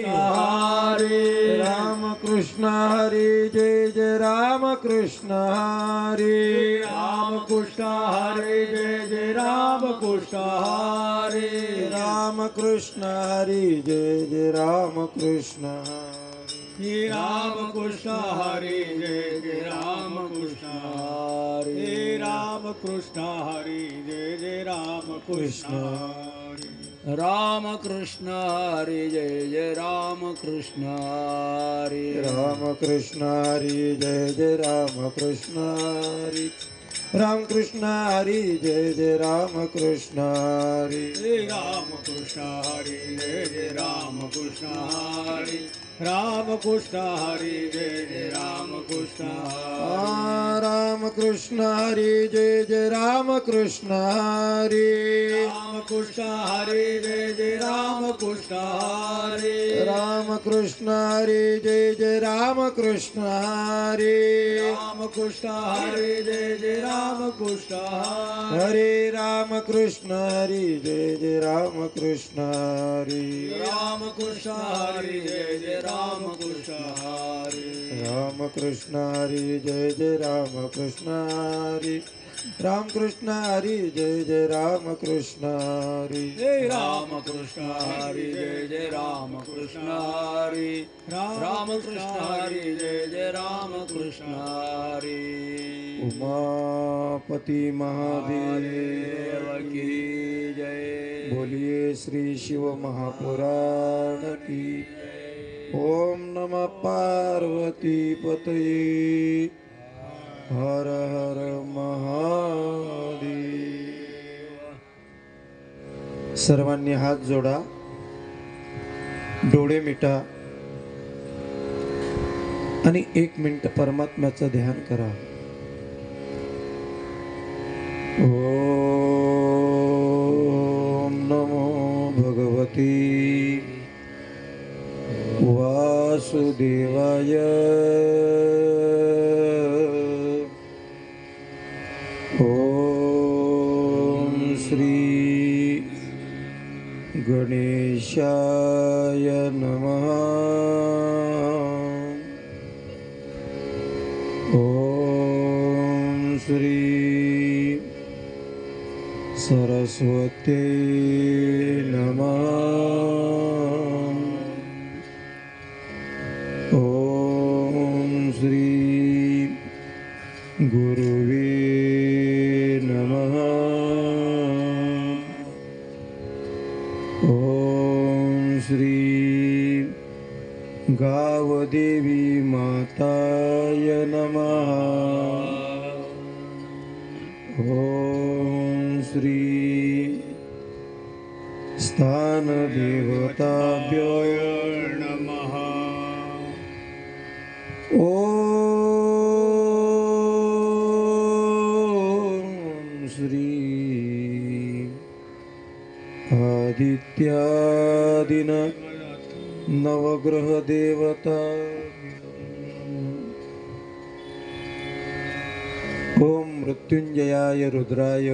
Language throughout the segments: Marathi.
हरे राम कृष्ण हरे जय जय राम कृष्ण हरे राम कृष्ण हरे जय जय राम कृष्ण हरे राम कृष्ण हरे जय जय राम कृष्ण हरे राम कृष्ण हरे जय जय राम कृष्ण हरे राम कृष्ण हरे जय जय राम कृष्ण हरे राम कृष्ण हरे जय जय राम कृष्ण हरे राम कृष्ण हरे जय जय राम कृष्ण हरे राम कृष्ण हरे जय जय राम कृष्ण हरे राम कृष्ण हरे जय जय राम कृष्ण हरे राम कृष्ण हरे जय जय राम कृष्ण राम कृष्ण हरे जय जय राम कृष्ण हरे राम कृष्ण हरे जय जय राम कृष्ण हरे राम कृष्ण हरे जय जय राम कृष्ण हरे राम कृष्ण हरे जय जय राम कृष्ण हरे राम कृष्ण हरे जय जय राम कृष्ण हरे राम कृष्ण हरे जय जय राम कृष्ण हरे राम कृष्ण हरे जय जय राम कृष्ण हरे राम कृष्ण हरे जय जय राम कृष्ण हरे राम कृष्ण हरे जय जय राम कृष्ण हरे राम कृष्ण हरे जय जय राम कृष्ण हरे उमापति महादेव देव की जय बोलिए श्री शिव महापुराण की ओम नमः पार्वती पतये हर हर महादेव सर्वांनी हात जोडा डोळे मिटा आणि 1 मिनिट परमात्म्याचं ध्यान करा ओम नमो भगवती वासुदेवाय ओम श्री गणेशाय नमः ओम श्री सरस्वती नमः ओम श्री गुरुवे नमः ओम श्री गावदेवी माताय नमः ओम श्री स्थान देवताभ्यो नमः ओम श्री आदित्यादिन नवग्रह देवता ओम मृत्युंजयाय रुद्राय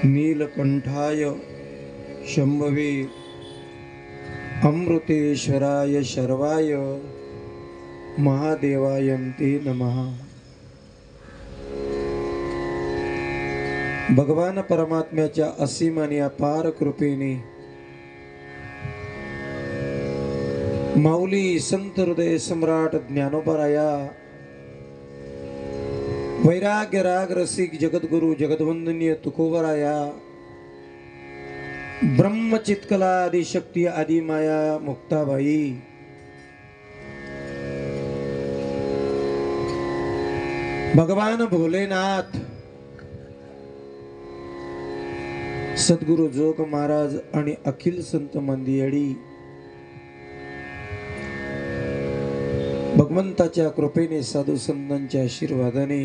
नीलकंठाय शंभवे अमृतेश्वराय शर्वाय महादेवायंते नमः। भगवान परमात्म्याच्या असीम आणि अपार कृपेने माऊली संत हृदय सम्राट ज्ञानोबराया वैराग्य राग रसिक जगद्गुरु जगद्वंदनीय तुकोबराया ब्रह्मचित्कला आदिशक्ती आदि माया मुक्ताबाई भगवान भोलेनाथ सद्गुरु जोग महाराज आणि अखिल संत मंदियडी भगवंताच्या कृपेने साधू संतांच्या आशीर्वादाने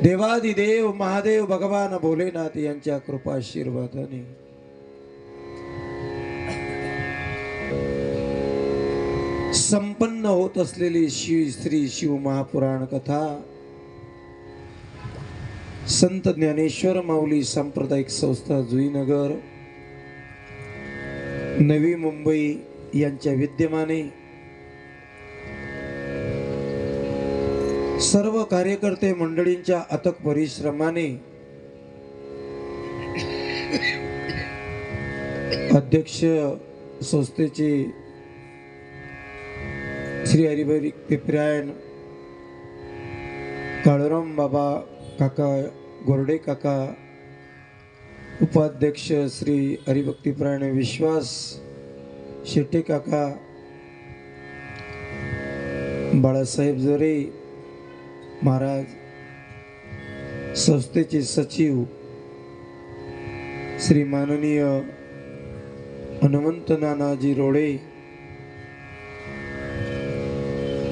देवादिदेव महादेव भगवान भोलेनाथ यांच्या कृपा आशीर्वादाने संपन्न होत असलेली श्री शिव महापुराण कथा संत ज्ञानेश्वर माऊली सांप्रदायिक संस्था जुईनगर नवी मुंबई यांच्या विद्यमाने सर्व कार्यकर्ते मंडळींच्या अथक परिश्रमाने अध्यक्ष संस्थेचे श्री हरिभाई पिपरायण काळूराम बाबा काका गोरडे काका, उपाध्यक्ष श्री हरिभक्तीपरायण विश्वास शेट्टे काका, बाळासाहेब जोरे महाराज, संस्थेचे सचिव श्री माननीय हनुमंत नानाजी रोडे,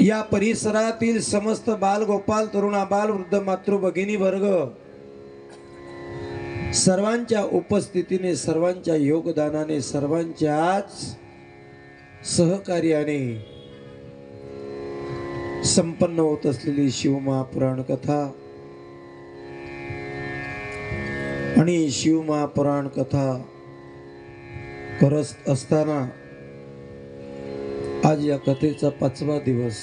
या परिसरातील समस्त बाल गोपाल तरुणा बाल वृद्ध मातृ भगिनी वर्ग सर्वांच्या उपस्थितीने, सर्वांच्या योगदानाने, सर्वांच्याच सहकार्याने संपन्न होत असलेली शिवमहापुराण कथा आणि शिवमहापुराण कथा करत असताना आज या कथेचा 5वा दिवस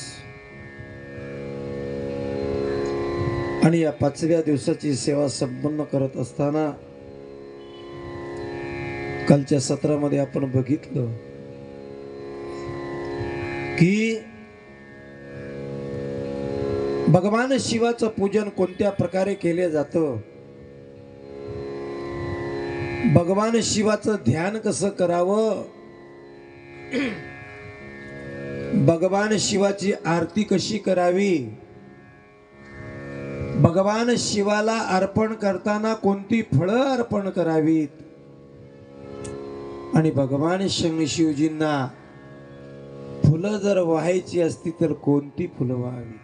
आणि या 5व्या दिवसाची सेवा संपन्न करत असताना कालच्या सत्रामध्ये आपण बघितलं की भगवान शिवाचं पूजन कोणत्या प्रकारे केले जातं, भगवान शिवाचं ध्यान कसं करावं, भगवान शिवाची आरती कशी करावी, भगवान शिवाला अर्पण करताना कोणती फळं अर्पण करावीत आणि भगवान शिवजींना फुलं जर वाहायची असती तर कोणती फुलं वाहावी.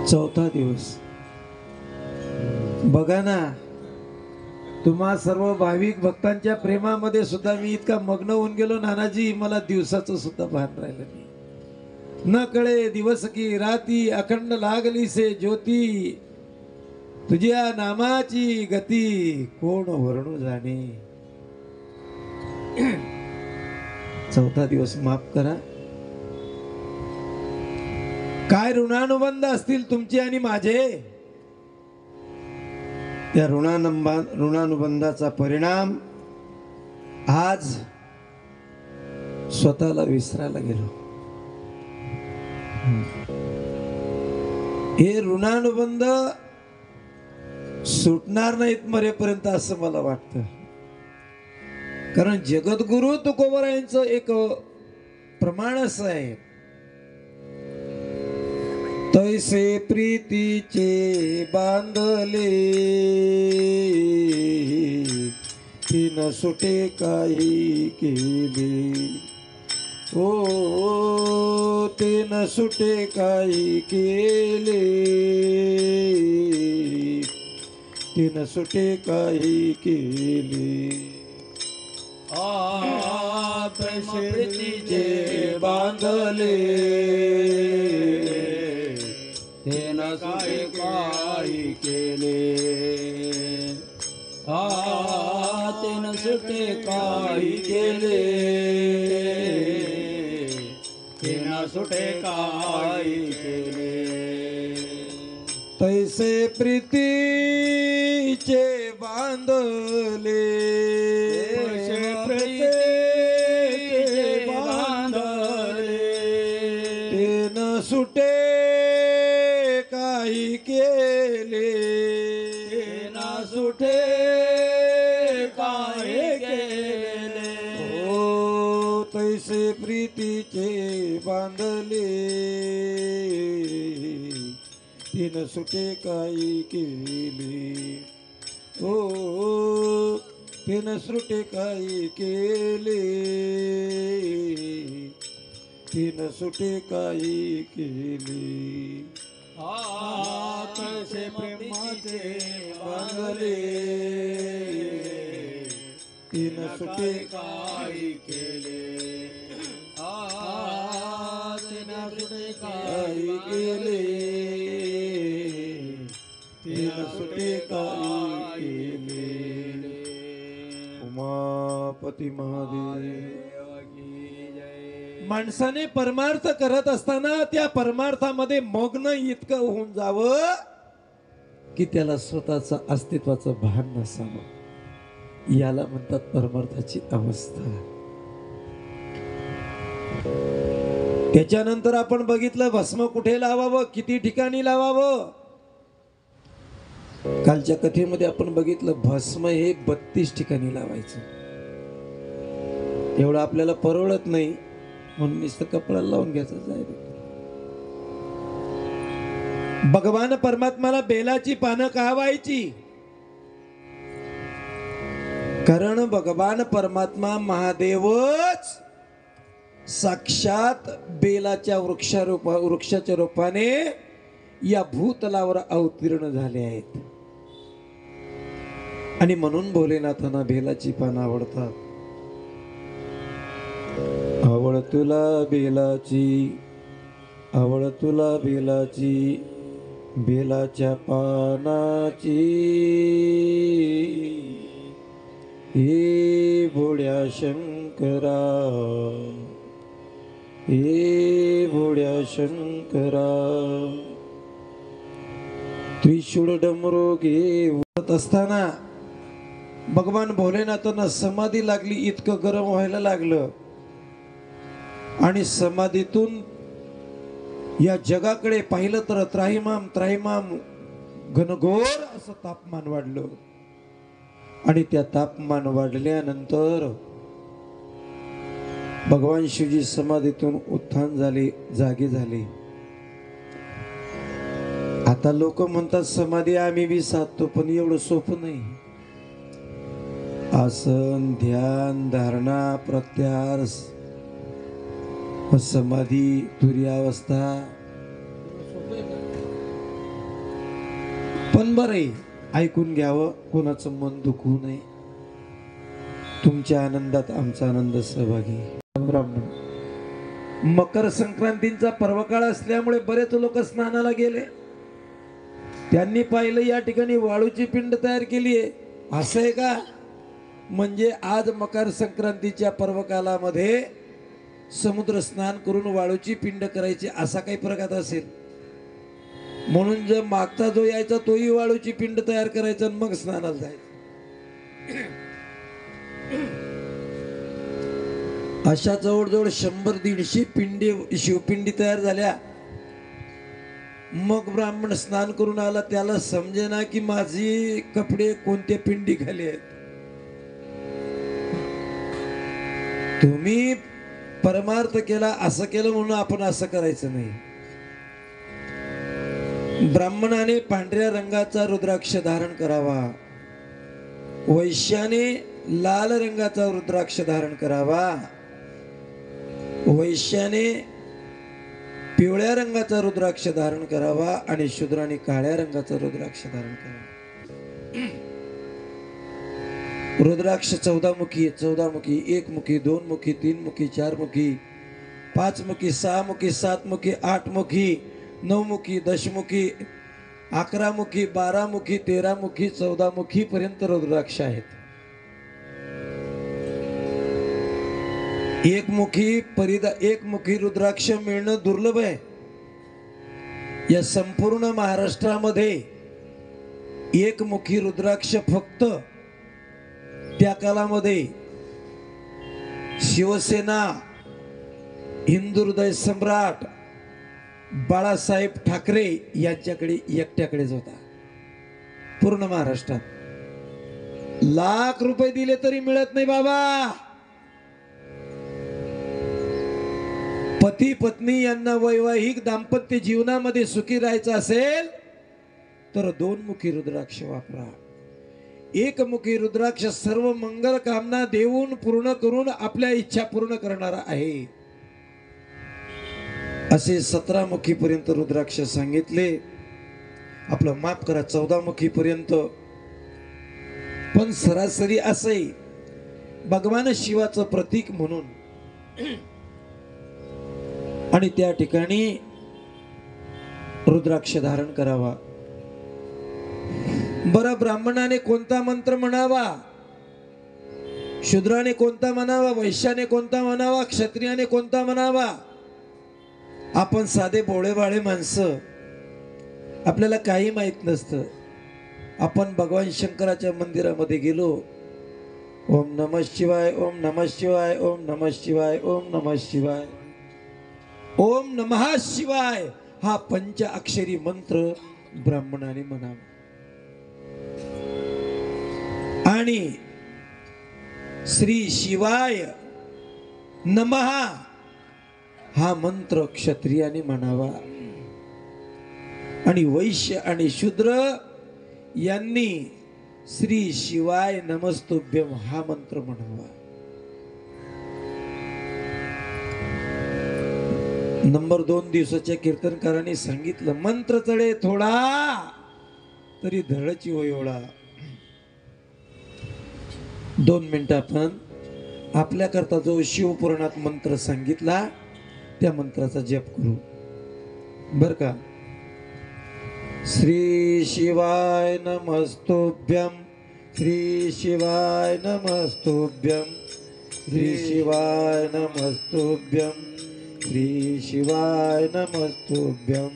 चौथा दिवस बघा ना, तुम्हा सर्व भाविक भक्तांच्या प्रेमामध्ये सुद्धा मी इतका मग्न होऊन गेलो नानाजी, मला दिवसाचं सुद्धा भान राहिलं नाही. न कळे दिवस की राती, अखंड लागली से ज्योती, तुझ्या नामाची गती कोण वर्णू जाणे. चौथा दिवस माफ करा, काय ऋणानुबंध असतील तुमचे आणि माझे, या ऋणानुबंधाचा परिणाम आज स्वतःला विसरायला गेलो. हे ऋणानुबंध सुटणार नाहीत मरेपर्यंत असं मला वाटतं. कारण जगद्गुरु तुकोबरायांचं एक प्रमाण असं आहे, तैसे प्रीतीचे बांधले तीन सुटे काही केले, ओ तीन सुटे काही केले, तीन सुटे काही केले. तैसे प्रीतीचे बांधले तेन सुटे काही केले, तेन सुटे काही केले, तेन सुटे काही केले. तैसे प्रीतीचे बांधले, तैसे प्रीतीचे बांधले, तेन सुटे काही केले, तेन सुटे काही केले. ओ तैसे प्रीतीचे बांधले तीन सुटे काही केले, ओ तीन सुटे काही केले, तीन सुटे काही केले. तैसे प्रेमाचे बांधले तीन सुटे काही केले, तीन सुटे काही केले, तिला सुटे काही केले. उमापती महादेव. जय. माणसाने परमार्थ करत असताना त्या परमार्थामध्ये मग्न इतकं होऊन जावं की त्याला स्वतःचा अस्तित्वाचं भान नसावं. याला म्हणतात परमार्थाची अवस्था. त्याच्यानंतर आपण बघितलं भस्म कुठे लावावं, किती ठिकाणी लावावं. कालच्या कथेमध्ये आपण बघितलं भस्म हे 32 ठिकाणी लावायचं. एवढं आपल्याला परवडत नाही म्हणून नुसतं कपड्याला लावून घ्यायचं जायचं. भगवान परमात्माला बेलाची पानं का व्हायची? कारण भगवान परमात्मा महादेवच साक्षात बेलाच्या वृक्षाच्या रूपाने या भूतलावर अवतीर्ण झाले आहेत. आणि म्हणून भोलेनाथांना बेलाची पानं आवडतात. आवड तुला बेलाची, आवड तुला बेलाची, बेलाच्या पानाची, हे भोळ्या शंकरा, हे भोळ्या शंकरा. त्रिशूळ डमरू घेत असताना भगवान भोलेनाथांना समाधी लागली. इतकं गरम व्हायला लागलं आणि समाधीतून या जगाकडे पाहिलं तर त्राहिमाम त्राहिमाम घनघोर असं तापमान वाढलं. आणि त्या तापमान वाढल्यानंतर भगवान शिवजी समाधीतून उत्थान झाले, जागे झाले. आता लोक म्हणतात समाधी आम्ही बी साधतो, पण एवढं सोपं नाही. आसन, ध्यान, धारणा, प्रत्याहार, समाधी, तुर्यावस्था, पण बरं ऐकून घ्यावं, कोणाचं मन दुखवू नये. तुमच्या आनंदात आमचा आनंद सहभागी. ब्राह्मण मकर संक्रांतीचा पर्वकाळ असल्यामुळे बरेच लोक स्नानाला गेले. त्यांनी पाहिलं या ठिकाणी वाळूची पिंड तयार केली आहे. असं आहे का? म्हणजे आज मकर संक्रांतीच्या पर्वकालामध्ये समुद्र स्नान करून वाळूची पिंड करायची असा काही प्रकार असेल. म्हणून जर मागचा जो यायचा तोही वाळूची पिंड तयार करायचा आणि मग स्नानाला जायचं. अशा जवळजवळ 100-150 पिंडी शिवपिंडी तयार झाल्या. मग ब्राह्मण स्नान करून आला, त्याला समजेना की माझी कपडे कोणत्या पिंडी खाली आहेत. तुम्ही परमार्थ केला, असं केलं म्हणून आपण असं करायचं नाही. ब्राह्मणाने पांढऱ्या रंगाचा रुद्राक्ष धारण करावा, वैश्याने लाल रंगाचा रुद्राक्ष धारण करावा, वैश्याने पिवळ्या रंगाचा रुद्राक्ष धारण करावा आणि शूद्राने काळ्या रंगाचा रुद्राक्ष धारण करावा. रुद्राक्ष 14 मुखी, 14 मुखी, 1 मुखी, 2 मुखी, 3 मुखी, 4 मुखी, 5 मुखी, 6 मुखी, 7 मुखी, 8 मुखी, 9 मुखी, 10 मुखी, 11 मुखी, 12 मुखी, 13 मुखी, 14 मुखी पर्यंत रुद्राक्ष आहेत. एक मुखी रुद्राक्ष मिळणं दुर्लभ आहे. या संपूर्ण महाराष्ट्रामध्ये एकमुखी रुद्राक्ष फक्त त्या कालामध्ये शिवसेना हिंदू हृदय सम्राट बाळासाहेब ठाकरे यांच्याकडे एकट्याकडेच होता. पूर्ण महाराष्ट्रात लाख रुपये दिले तरी मिळत नाही बाबा. पती पत्नी यांना वैवाहिक दाम्पत्य जीवनामध्ये सुखी राहायचं असेल तर 2 मुखी रुद्राक्ष वापरा. एकमुखी रुद्राक्ष सर्व मंगल कामना देऊन पूर्ण करून आपल्या इच्छा पूर्ण करणारा आहे. असे 17 मुखी पर्यंत रुद्राक्ष सांगितले. आपलं माफ करा 14 मुखी पर्यंत. पण सरासरी असे भगवान शिवाचं प्रतीक म्हणून आणि त्या ठिकाणी रुद्राक्ष धारण करावा. बरं, ब्राह्मणाने कोणता मंत्र म्हणावा, शूद्राने कोणता म्हणावा, वैश्याने कोणता म्हणावा, क्षत्रियाने कोणता म्हणावा? आपण साधे भोळेभाळे माणसं, आपल्याला काही माहित नसतं. आपण भगवान शंकराच्या मंदिरामध्ये गेलो, ओम नमः शिवाय, ओम नमः शिवाय, ओम नमः शिवाय, ओम नमः शिवाय, ओम नमः शिवाय हा पंचाक्षरी मंत्र ब्राह्मणाने म्हणावा. आणि श्री शिवाय नमः हा मंत्र क्षत्रियाने म्हणावा. आणि वैश्य आणि शूद्र यांनी श्री शिवाय नमस्तुभ्यम हा मंत्र म्हणावा. नंबर 2 दिवसाच्या कीर्तनकारांनी सांगितलं, मंत्र चढे थोडा तरी धडची होयोळा. 2 मिनिटं आपण आपल्या करता जो शिवपुराणात मंत्र सांगितला त्या मंत्राचा जप करू, बर का. श्री शिवाय नमस्तुभ्यम, श्री शिवाय नमस्तुभ्यम, श्री शिवाय नमस्तुभ्यम, श्री शिवाय नमस्तुभ्यम,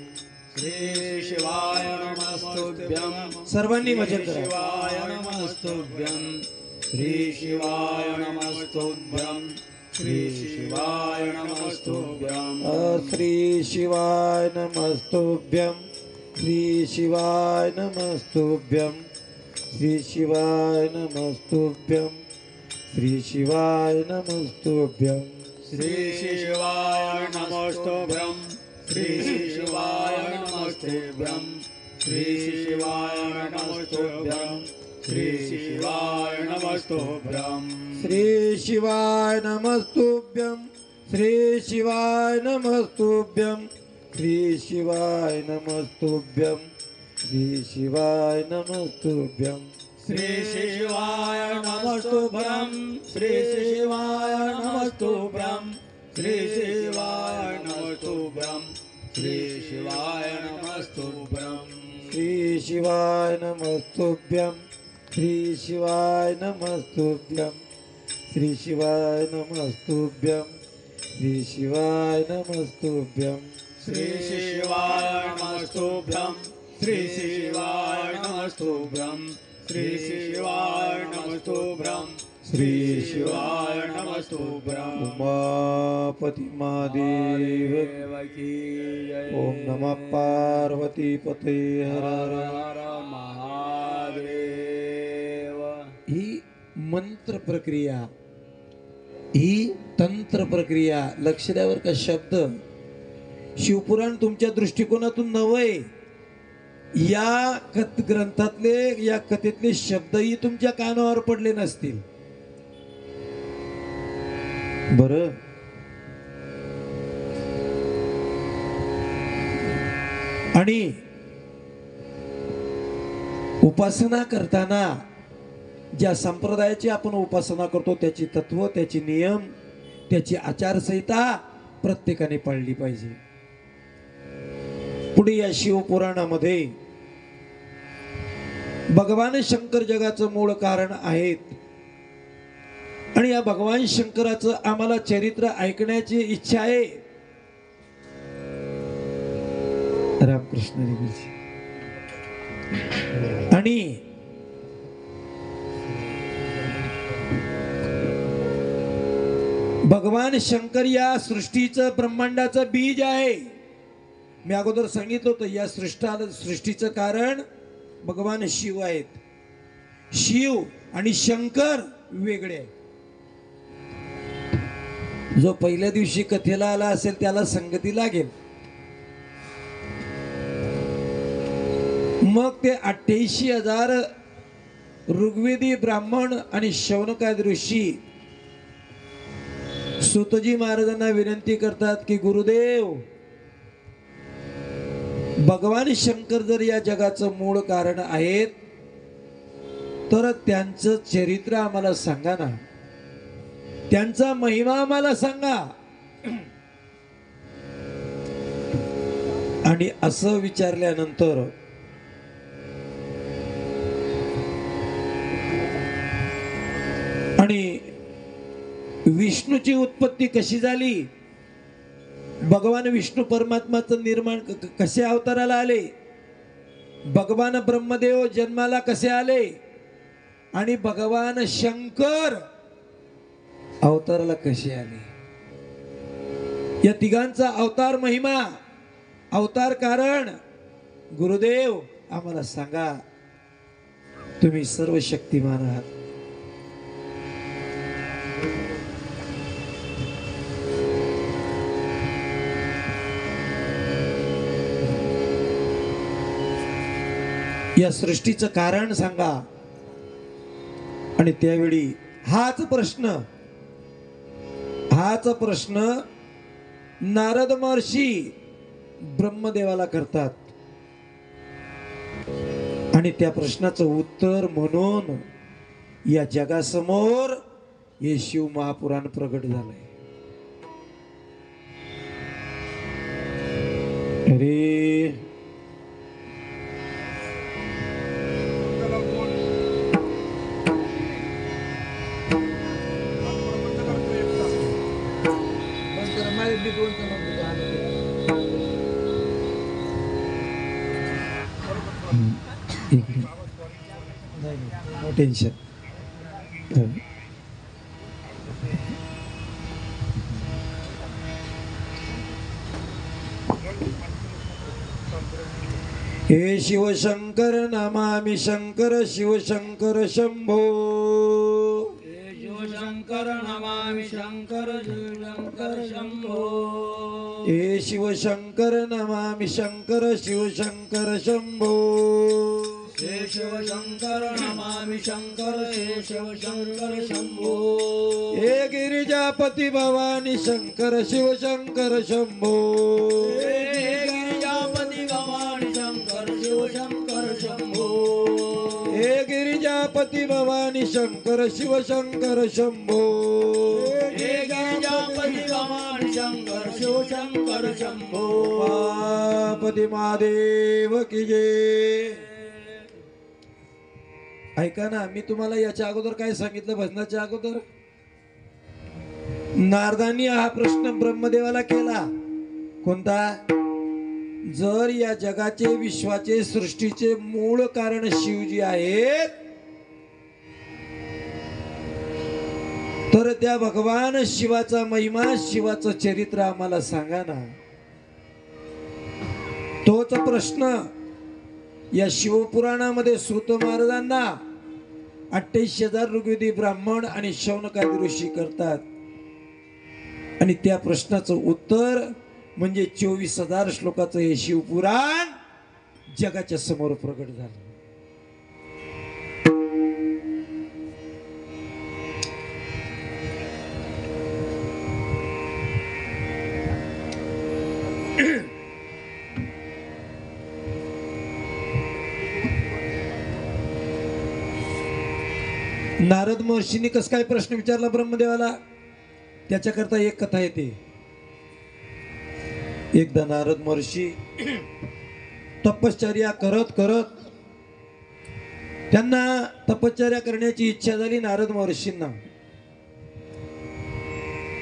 श्री शिवाय नमस्तुभ्यम. सर्वांनी भजन करा. शिवाय नमस्तुभ्यम, श्री शिवाय नमस्तुभ्यम, श्री शिवाय नमस्तुभ्यम. श्री शिवाय नमस्तुभ्यम, श्री शिवाय नमस्तुभ्यम, श्री शिवाय नमस्तुभ्यम, श्री शिवाय नमस्तुभ्यम, श्री शिवाय नमस्तुभ्यम, श्री शिवाय नमस्तुभ्यम, श्री शिवाय नमस्तुभ्यम, श्री शिवाय नमस्तुभ्यम. श्री शिवाय नमस्तुभ्यम, श्री शिवाय नमस्तुभ्यम, श्री शिवाय नमस्तुभ्यम, श्री शिवाय नमस्तुभ्यम, श्री शिवाय नमस्तुभ्यम, श्री शिवाय नमस्तुभ्यम, श्री शिवाय नमस्तुभ्यम, श्री शिवाय नमस्तुभ्यम, श्री शिवाय नमस्तुभ्यम, श्री शिवाय नमस्तुभ्यम, श्री शिवाय नमस्तुभ्यम, श्री शिवाय नमस्तुभ्यम, श्री शिवाय नमस्तुभ्यम, श्री शिवाय नमस्तुभ्यम, श्री शिवाय नमस्तुभ्यम, श्री शिवाय नमस्तुभ्यम. उमापति महादेव की जय. ओम नमः पार्वती पते हर हर. हर महादेव. ही मंत्र प्रक्रिया, ही तंत्र प्रक्रिया, लक्ष द्यावर का शब्द शिवपुराण तुमच्या दृष्टिकोनातून नव्हे, या ग्रंथातले या कथेतले शब्दही तुमच्या कानावर पडले नसतील. बरं, आणि उपासना करताना ज्या संप्रदायाची आपण उपासना करतो त्याची तत्व, त्याची नियम, त्याची आचारसंहिता प्रत्येकाने पाळली पाहिजे. पुढे या शिवपुराणामध्ये भगवान शंकर जगाचं मूळ कारण आहेत आणि या भगवान शंकराचं आम्हाला चरित्र ऐकण्याची इच्छा आहे. रामकृष्ण हरी. आणि भगवान शंकर या सृष्टीचं, ब्रह्मांडाचं बीज आहे. मी अगोदर सांगितलं होतं या सृष्टीचं कारण भगवान शिव आहेत. शिव आणि शंकर वेगळे आहेत. जो पहिल्या दिवशी कथेला आला असेल त्याला संगती लागेल. मग ते 88,000 ऋग्वेदी ब्राह्मण आणि शौनकाद ऋषी सुतजी महाराजांना विनंती करतात की गुरुदेव, भगवान शंकर जर या जगाचं मूळ कारण आहेत तर त्यांचं चरित्र आम्हाला सांगा ना, त्यांचा महिमा आम्हाला सांगा. आणि असं विचारल्यानंतर विष्णूची उत्पत्ती कशी झाली, भगवान विष्णू परमात्माचं निर्माण कसे अवताराला आले, भगवान ब्रह्मदेव जन्माला कसे आले आणि भगवान शंकर अवताराला कसे आले, या तिघांचा अवतार महिमा, अवतार कारण गुरुदेव आम्हाला सांगा. तुम्ही सर्व शक्तिमान आहात. या सृष्टीचं कारण सांगा. आणि त्यावेळी हाच प्रश्न नारद महर्षी ब्रह्मदेवाला करतात. आणि त्या प्रश्नाचं उत्तर म्हणून या जगासमोर हे शिव महापुराण प्रगट झालंय. अरे नो टेन्शन. हे शिवशंकर नमामि शंकर शिवशंकर शंभो. शिवशंकर नमामि शंकर शिवशंकर शंभो. हे शिवशंकर नमामि शंकर शिवशंकर शंभो. शिवशंकर नमामि शंकर शिवशंकर शंभो. हे गिरिजापती भवानी शंकर शिवशंकर शंभो. गिरिजापति भवानी शंकर शिवशंकर शंभो. हे गिरिजापती भवानी शंकर शिवशंकर शंभो. हे गिरिजापति भवानी शंकर शिवशंकर शंभो. उमापती महादेव की जय. ऐका ना, मी तुम्हाला याच्या अगोदर काय सांगितलं भजनाच्या अगोदर? नारदांनी हा प्रश्न ब्रह्मदेवाला केला. कोणता? जर या जगाचे विश्वाचे सृष्टीचे मूळ कारण शिवजी आहेत, तर त्या भगवान शिवाचा महिमा, शिवाचं चरित्र आम्हाला सांगा ना. तोच प्रश्न या शिवपुराणामध्ये सूत महाराजांना 28,000 ऋग्वेदी ब्राह्मण आणि शौनकादी ऋषी करतात. आणि त्या प्रश्नाचं उत्तर म्हणजे 24,000 श्लोकाचं हे शिवपुराण जगाच्या समोर प्रगट झालं. नारद महर्षींनी कस काय प्रश्न विचारला ब्रह्मदेवाला, त्याच्याकरता एक कथा येते. एकदा नारद महर्षी तपश्चर्या करत करत त्यांना तपश्चर्या करण्याची इच्छा झाली. नारद महर्षींना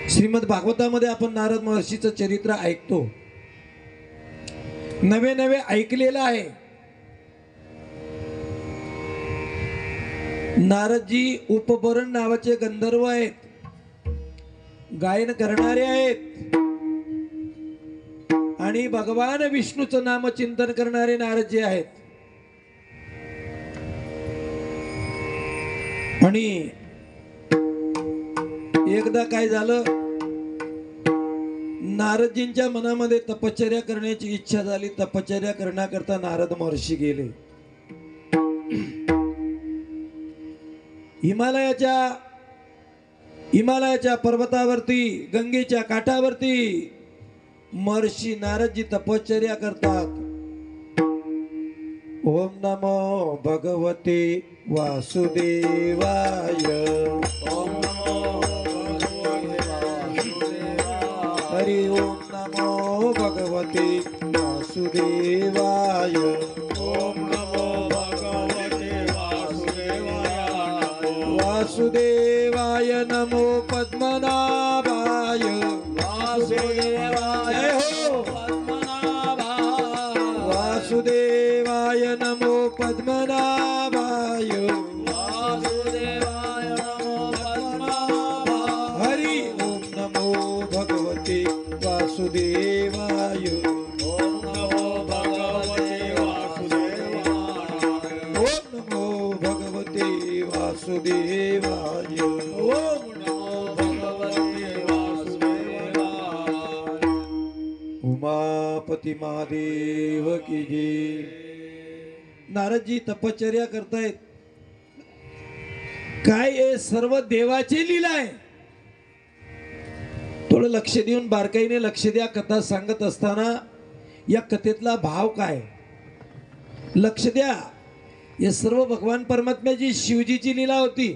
श्रीमद भागवतामध्ये आपण नारद महर्षीचं चरित्र ऐकतो, नवे नवे ऐकलेलं आहे. नारदजी उपबरण नावाचे गंधर्व आहेत, गायन करणारे आहेत आणि भगवान विष्णूचं नामचिंतन करणारे नारदजी आहेत. आणि एकदा काय झालं, नारदजींच्या मनामध्ये तपश्चर्या करण्याची इच्छा झाली. तपश्चर्या करण्याकरता नारद महर्षी गेले. हिमालयाच्या पर्वतावरती, गंगेच्या काठावरती महर्षी नारदजी तपश्चर्या करतात. ओम नमो भगवते वासुदेवाय. ओम नमो भगवते वासुदेवाय. हरि ओम नमो भगवते वासुदेवाय. ओम नमो भगवते वासुदेवाय. वासुदेवाय नमो पद्मनाभाय. पद्मनाभाय वासुदेवाय नमो पद्मनाभाय हरि ओम नमो भगवते वासुदेवाय ओम नमो भगवते वासुदेवाय ओम नमो भगवते वासुदेवाय ओम नमो भगवते वासुदेवाय उमापती महादेव की जय. नारदजी तपश्चर्या करतायत. काय हे सर्व देवाची लीला आहे. थोडं लक्ष देऊन बारकाईने लक्ष द्या. कथा सांगत असताना या कथेतला भाव काय लक्ष द्या. हे सर्व भगवान परमात्म्याची शिवजीची लीला होती.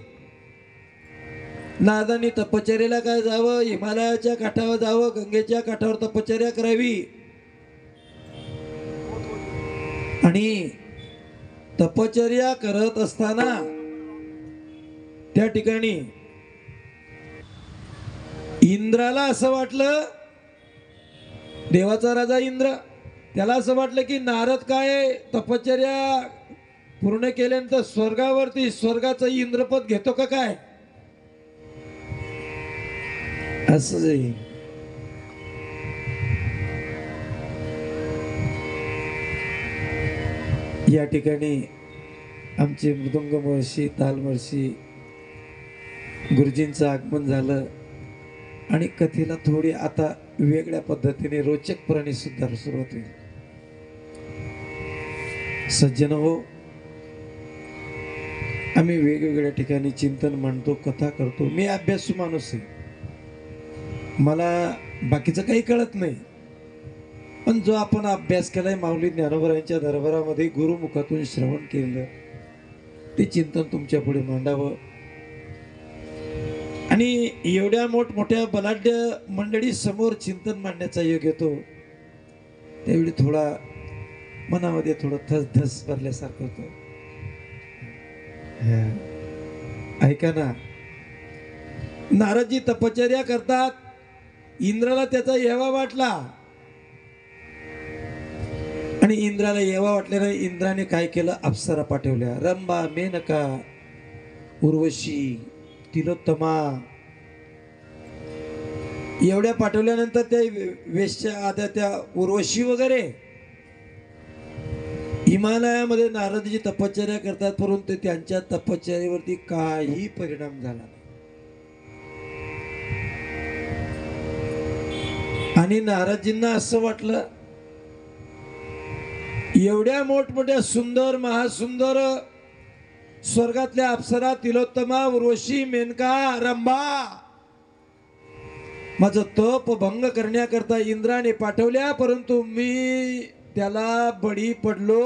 नारदांनी तपश्चर्याला काय जावं, हिमालयाच्या काठावर जावं, गंगेच्या काठावर तपश्चर्या करावी. आणि तपश्चर्या करत असताना त्या ठिकाणी इंद्राला असं वाटलं, देवाचा राजा इंद्र, त्याला असं वाटलं की नारद काय तपश्चर्या पूर्ण केल्यानंतर स्वर्गावरती स्वर्गाचं इंद्रपद घेतो का काय, असं जाईल. या ठिकाणी आमचे मृदुंग महर्षी, ताल महर्षी गुरुजींचं आगमन झालं आणि कथेला थोडी आता वेगळ्या पद्धतीने रोचकपणे सुद्धा सुरुवात होईल. सज्जन हो, आम्ही वेगवेगळ्या ठिकाणी चिंतन मांडतो, कथा करतो. मी अभ्यासू माणूस आहे, मला बाकीचं काही कळत नाही. पण जो आपण अभ्यास केलाय माऊली ज्ञानोबरायांच्या दरबारामध्ये गुरुमुखातून श्रवण केलं, ते चिंतन तुमच्या पुढे मांडावं. आणि एवढ्या मोठमोठ्या बलाढ्य मंडळी समोर चिंतन मांडण्याचा योग येतो, त्यावेळी थोडा मनामध्ये थोडं धस भरल्यासारखं होतं. ऐका ना, नारदजी तपश्चर्या करतात. इंद्राला त्याचा येवा वाटला आणि इंद्राला येवा वाटल्याने इंद्राने काय केलं, अप्सरा पाठवल्या. रंभा, मेनका, उर्वशी, तिलोत्तमा एवढ्या पाठवल्यानंतर त्या वेश्या आद्या, त्या उर्वशी वगैरे हिमालयामध्ये नारदजी तपश्चर्या करतात, परंतु त्यांच्या तपश्चर्येवरती काही परिणाम झाला नाही. आणि नारदजींना असं वाटलं, एवढ्या मोठमोठ्या सुंदर महासुंदर स्वर्गातल्या अप्सरा, तिलोत्तमा, उर्वशी, मेनका, रंभा माझं तप भंग करण्याकरता इंद्राने पाठवल्या, परंतु मी त्याला बळी पडलो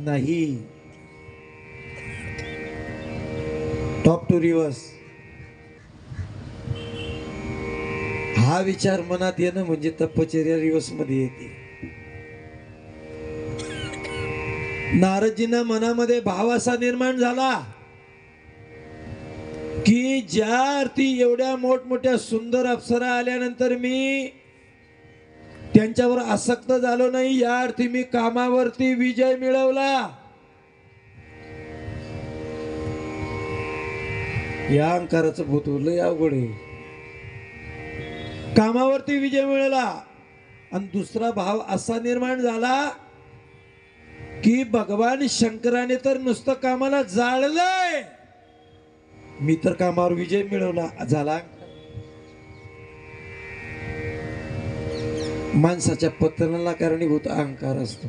नाही. Top to reverse. हा विचार मनात येणं म्हणजे तपश्चर्या रिव्हर्स मध्ये येते. नारदजींना मनामध्ये भाव असा निर्माण झाला की ज्या अर्थी एवढ्या मोठमोठ्या सुंदर अप्सरा आल्यानंतर मी त्यांच्यावर आसक्त झालो नाही, या अर्थी मी कामावरती विजय मिळवला. या अहंकाराचं भूत लय अवघड आहे. कामावरती विजय मिळवला. आणि दुसरा भाव असा निर्माण झाला की भगवान शंकराने तर नुसतं कामाला जाळलंय, मी तर कामावर विजय मिळवला. झाला. माणसाच्या पतनाला कारणीभूत अहंकार असतो.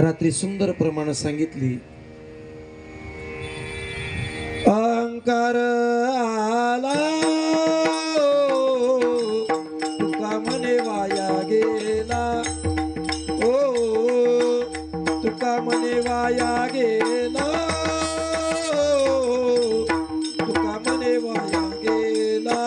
रात्री सुंदर प्रमाण सांगितली, अहंकार आला तुका म्हणे वाया गेला, ओ तुका म्हणे वाया गेला, तुका म्हणे वाया गेला.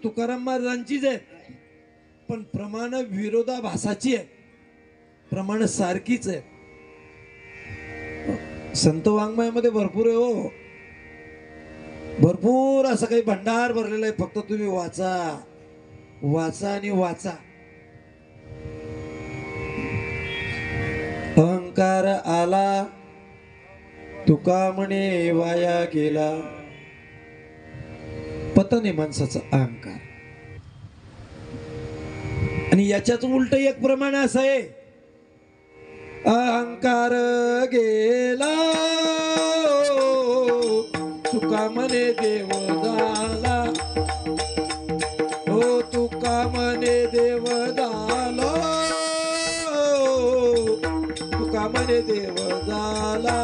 तुकाराम महाराजांचीच आहेत, पण प्रमाण विरोधाभासाची आहे, प्रमाण सारखीच आहे. संत वाङ्मयामध्ये भरपूर आहे हो, भरपूर असं काही भंडार भरलेला आहे. फक्त तुम्ही वाचा वाचा आणि वाचा. अहंकार आला तुका म्हणे वाया गेला. पतन आहे माणसाचा अहंकार. आणि याच्याच उलट एक प्रमाण असं आहे, अहंकार गेला तुका म्हणे देव झाला. हो तुका म्हणे देव झाला, तुका म्हणे देव झाला.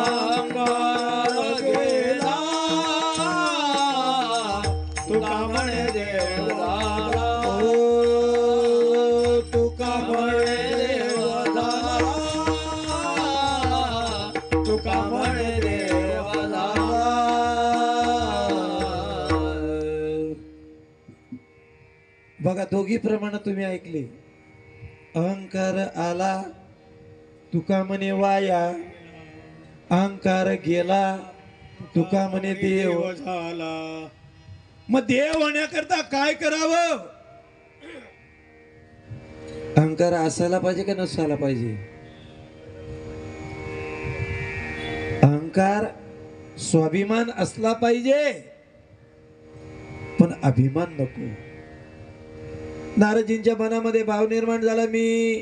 अहंकार गेला तुका म्हणे देव झाला. हो तुका म्हणे देव झाला, तुका म्हणे देव झाला. बघा दोघी प्रमाण तुम्ही ऐकले. अहंकार आला तुका म्हणे वाया, अहंकार गेला तुका म्हणे देव. झाला. मग देव होण्याकरता काय करावं? अहंकार असायला पाहिजे का नसायला पाहिजे? अहंकार स्वाभिमान असला पाहिजे, पण अभिमान नको. नारदजींच्या मनामध्ये भाव निर्माण झाला, मी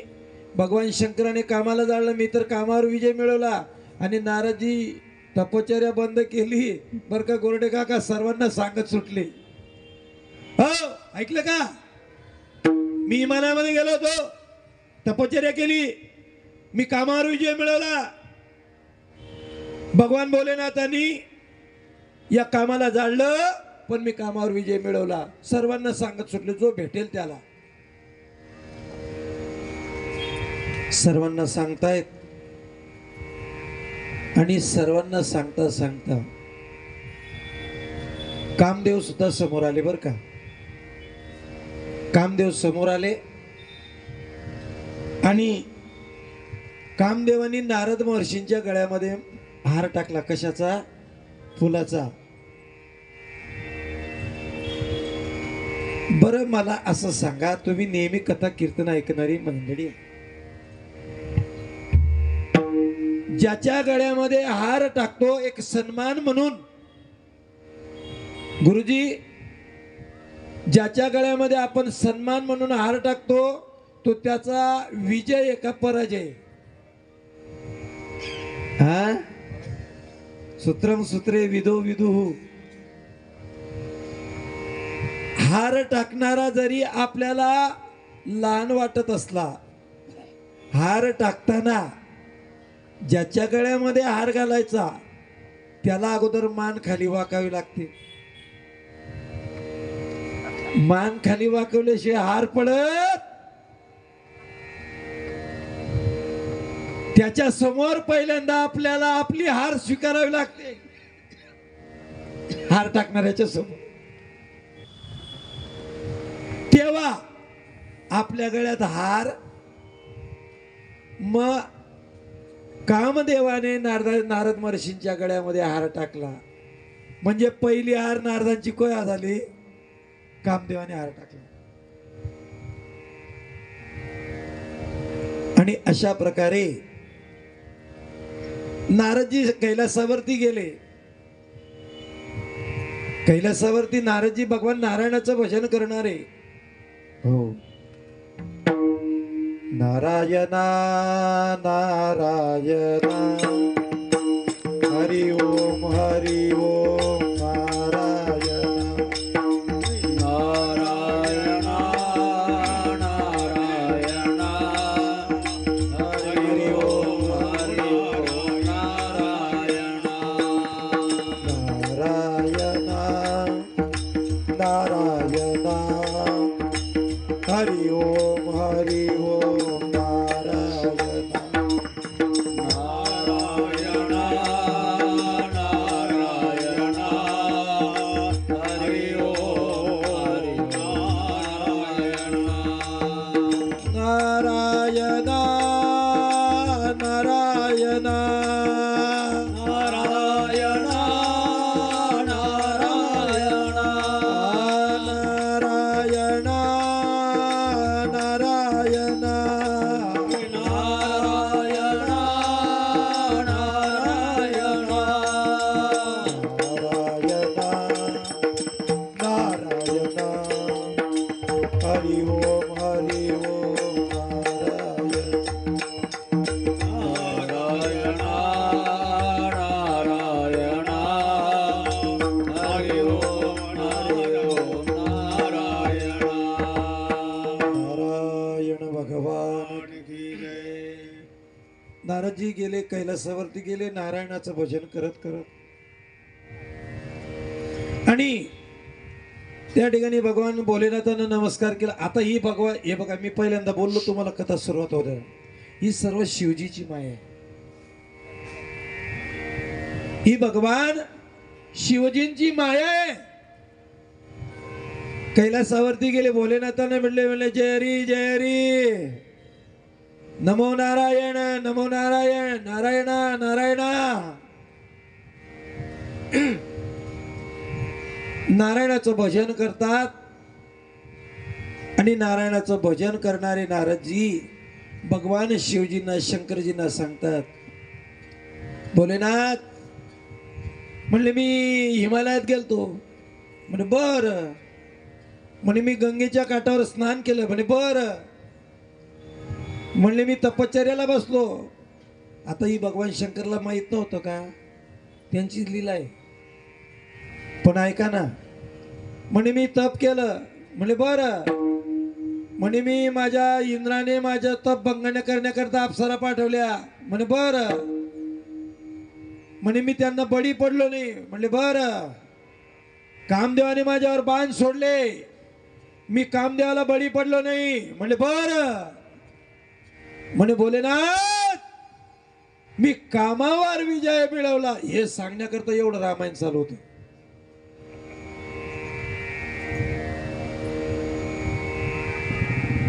भगवान शंकराने कामाला जाळलं, मी तर कामावर विजय मिळवला. आणि नारदजी तपश्चर्या बंद केली बर का गोरडे काका, सर्वांना सांगत सुटले. हो ऐकलं का? मी विमानामध्ये गेलो होतो, तपश्चर्या केली, मी कामावर विजय मिळवला. भगवान भोलेनाथांनी या कामाला जाळलं, पण मी कामावर विजय मिळवला. सर्वांना सांगत सुटले, जो भेटेल त्याला. सर्वांना सांगतायत आणि सर्वांना सांगता सांगता कामदेव सुद्धा समोर आले बर का. कामदेव समोर आले आणि कामदेवानी नारद महर्षींच्या गळ्यामध्ये हार टाकला. कशाचा? फुलाचा. बरं मला असं सांगा, तुम्ही नेहमी कथा कीर्तन ऐकणारी मंडळी, ज्याच्या गळ्यामध्ये हार टाकतो एक सन्मान म्हणून, गुरुजी ज्याच्या गळ्यामध्ये आपण सन्मान म्हणून हार टाकतो, तो त्याचा विजय आहे का पराजय? हा, सूत्रम सूत्रे विदो विदुहु. हार टाकणारा जरी आपल्याला लहान वाटत असला, हार टाकताना ज्याच्या गळ्यामध्ये हार घालायचा त्याला अगोदर मान खाली वाकावी लागते. मान खाली वाकवल्याशिवाय हार पडत. त्याच्या समोर पहिल्यांदा आपल्याला आपली हार स्वीकारावी लागते, हार टाकणाऱ्याच्या समोर. तेव्हा आपल्या गळ्यात हार. मग कामदेवाने नारद महर्षींच्या गळ्यामध्ये हार टाकला, म्हणजे पहिली हार नारदांची कोया झाली, कामदेवाने हार टाकला. आणि अशा प्रकारे नारदजी कैलासावरती गेले. कैलासावरती नारदजी भगवान नारायणाचं भजन करणारे. हो, नारायणा नारायणा हरि ओम हरि ओम नारायणा नारायणा नारायणा हरि ओम नारायणा. नारायणा नारायणा हरि ओम हरि ओम नारायणा. नारायणा गेले, कैलासावरती गेले नारायणाचं भजन करत करत. आणि त्या ठिकाणी भगवान भोलेनाथांना नमस्कार केला. आता ही भगवान, हे बघा मी पहिल्यांदा बोललो तुम्हाला, कथा सुरुवात होत्या, ही सर्व शिवजीची माया आहे. ही भगवान शिवजींची माया आहे. कैलासावरती गेले, भोलेनाथांना म्हणले जय हरी जय हरी, नमो नारायण नमो नारायण, नारायणा नारायणा. नारायणाचं भजन करतात. आणि नारायणाचं भजन करणारे नारदजी भगवान शिवजींना, शंकरजींना सांगतात, भोलेनाथ म्हणले मी हिमालयात गेलतो. म्हणे बर. म्हणे मी गंगेच्या काठावर स्नान केलं. म्हणे बर. म्हणले मी तपश्चर्याला बसलो. आता ही भगवान शंकरला माहित नव्हतं का, त्यांची लीला आहे. पण ऐका ना, म्हणे मी तप केलं. म्हणे बर. म्हणे मी माझ्या इंद्राने माझ्या तप भंगन करण्याकरता अप्सरा पाठवल्या. म्हणे बर. म्हणे मी त्यांना बळी पडलो नाही. म्हणले बर. कामदेवाने माझ्यावर बाण सोडले, मी कामदेवाला बळी पडलो नाही. म्हणले बर. म्हणे भोलेनाथ मी कामावर विजय मिळवला. हे सांगण्याकरता एवढं रामायण चालू होतं.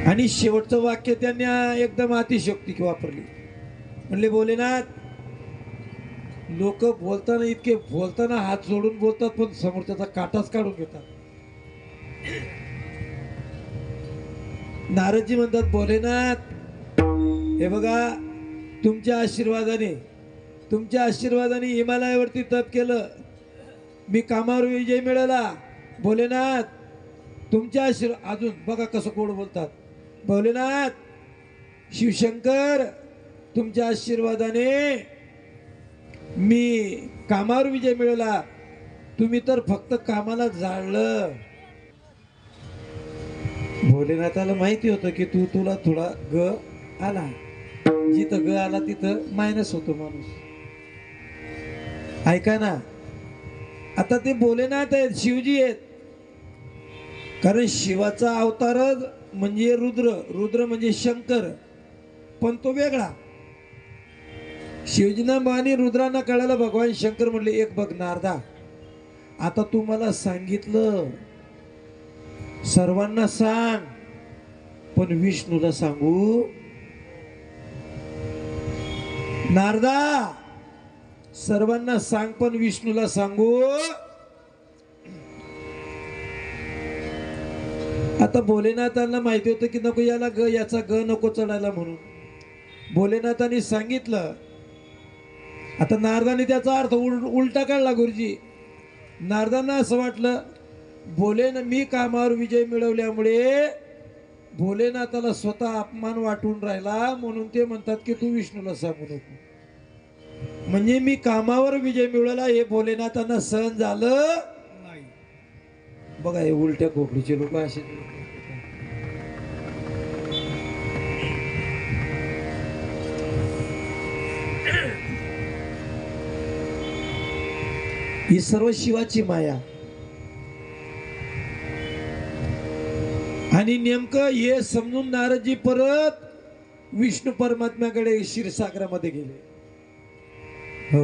आणि शेवटचं वाक्य त्यांनी एकदम अतिशयोक्ती वापरली. म्हणले भोलेनाथ लोक बोलताना इतके बोलताना हात जोडून बोलतात, पण समोरच्याचा काटाच काढून घेतात. नारदजी म्हणतात भोलेनाथ हे बघा, तुमच्या आशीर्वादाने हिमालयावरती तप केलं, मी कामावर विजय मिळाला. भोलेनाथ तुमच्या अजून बघा कसं कोड बोलतात. भोलेनाथ शिवशंकर तुमच्या आशीर्वादाने मी कामावर विजय मिळवला, तुम्ही तर फक्त कामाला जाळलं. भोलेनाथाला माहिती होतं की तुला थोडा ग आला, जिथं ग आला तिथं मायनस होतो माणूस. ऐका ना, आता ते भोलेनाथ आहेत, शिवजी आहेत. कारण शिवाचा अवतारच म्हणजे रुद्र म्हणजे शंकर, पण तो वेगळा. शिवजींना आणि रुद्रांना कळालं. भगवान शंकर म्हणले एक बघ नारदा, आता तू मला सांगितलं सर्वांना सांग, पण विष्णूला सांगू. नारदा सर्वांना सांग पण विष्णूला सांगू. आता भोलेनाथांना माहिती होतं की नको याला याचा ग नको चढायला म्हणून भोलेनाथांनी सांगितलं. आता नारदाने त्याचा अर्थ उलटा काढला. गुरुजी नारदांना असं वाटलं मी कामावर विजय मिळवल्यामुळे भोलेनाथाला स्वतः अपमान वाटून राहिला, म्हणून ते म्हणतात की तू विष्णूला सांगू नको. म्हणजे मी कामावर विजय मिळवला हे भोलेनाथांना सहन झालं नाही. बघा हे उलट्या खोकडीचे लोक असे. ही सर्व शिवाची माया. आणि नेमकं हे समजून नारदजी परत विष्णू परमात्म्याकडे क्षीरसागरामध्ये गेले. हो.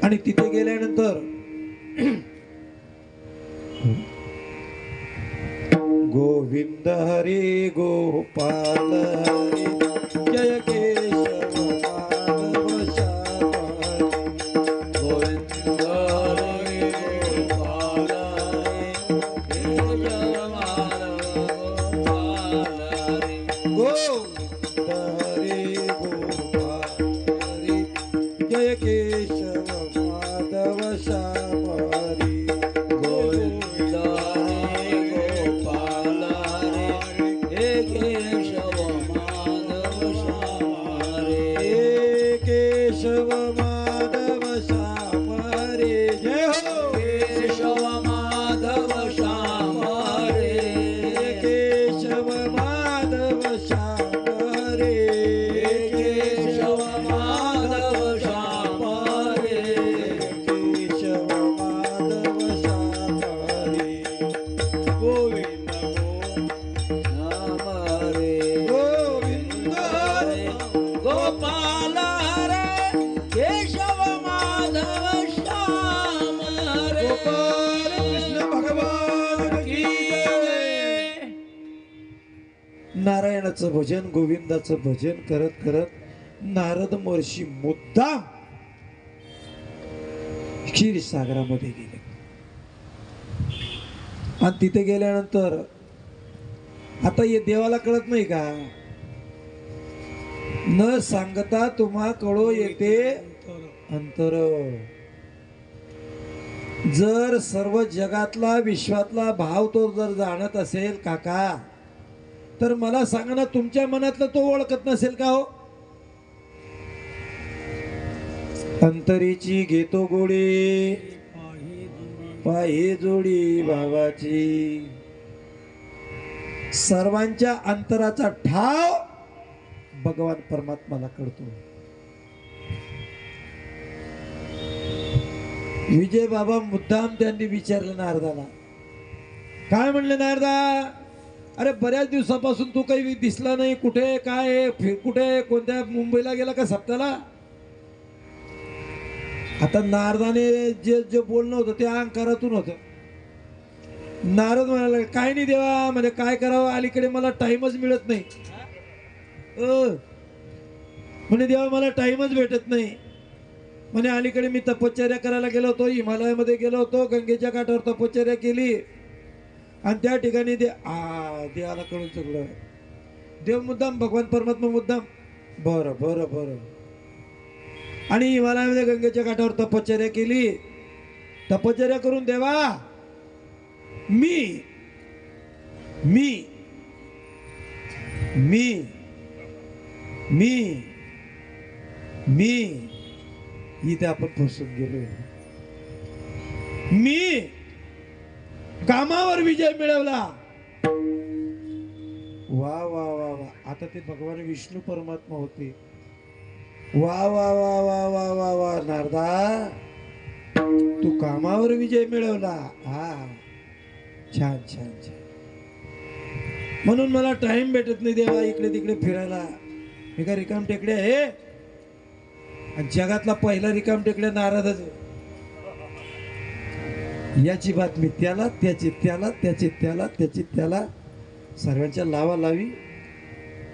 आणि तिथे गेल्यानंतर गोविंद हरी गोपाल हरी जय केशव माधव श्याम. गोविंद हरी गोपाल हरी गोविंद हरी गोपाल हरी जय केशव माधव श्याम हरी. गोविंद हरी गोपाल हरी हे केशव माधव श्याम हे केशव माधव श्याम हरी. जय हो. केशव माधव श्याम हे केशव माधव श्याम हरी. केशव माधव नारायणाचं भजन गोविंदाचं भजन करत करत नारद महर्षी मुद्दाम क्षीरसागरामध्ये गेले. आणि तिथे गेल्यानंतर आता हे देवाला कळत नाही का, न सांगता तुम्हा कळो येते अंतर. जर सर्व जगातला विश्वातला भाव तो जर जाणत असेल काका, तर मला सांगा ना, तुमच्या मनातलं तो ओळखत नसेल का हो? अंतरीची घेतो गोडी पाही जोडी भावाची. सर्वांच्या अंतराचा ठाव भगवान परमात्माला कळतो. विजय बाबा मुद्दाम त्यांनी विचारलं नारदाला. काय म्हणले नारदा, अरे बऱ्याच दिवसापासून तू काही दिसला नाही, कुठे काय कुठे कोणत्या मुंबईला गेला का सप्ताला? आता नारदाने जे जे बोलणं होतं ते अहंकारातून होतं. नारद म्हणाला, काय नाही देवा, म्हणजे काय करावं, अलीकडे मला टाइमच मिळत नाही. म्हणे देवा मला टाइमच भेटत नाही. म्हणे अलीकडे मी तपश्चर्या करायला गेलो होतो, हिमालयामध्ये गेलो होतो, गंगेच्या काठावर तपश्चर्या केली आणि त्या ठिकाणी देवाला कळून सगळं. देव मुद्दाम, भगवान परमात्मा मुद्दाम. बरं बरं बरं. आणि हिमालयामध्ये गंगेच्या काठावर तपश्चर्या केली. तपश्चर्या करून देवा मी मी मी मी मी इथे आपण फसून गेलोय. मी कामावर विजय मिळवला. वा वा वा वा. आता ते भगवान विष्णू परमात्मा होते. वा वा वा वा वा वा वा. नारदा तू कामावर विजय मिळवला. हा छान छान छान. म्हणून मला टाइम भेटत नाही देवा इकडे तिकडे फिरायला. मी का रिकाम टेकड्या आहे, आणि जगातला पहिला रिकाम टेकड्या नारदच. याची बातमी त्याला, त्याची त्याला, त्याची त्याला, त्याची त्याला, सर्वांच्या लावा लावी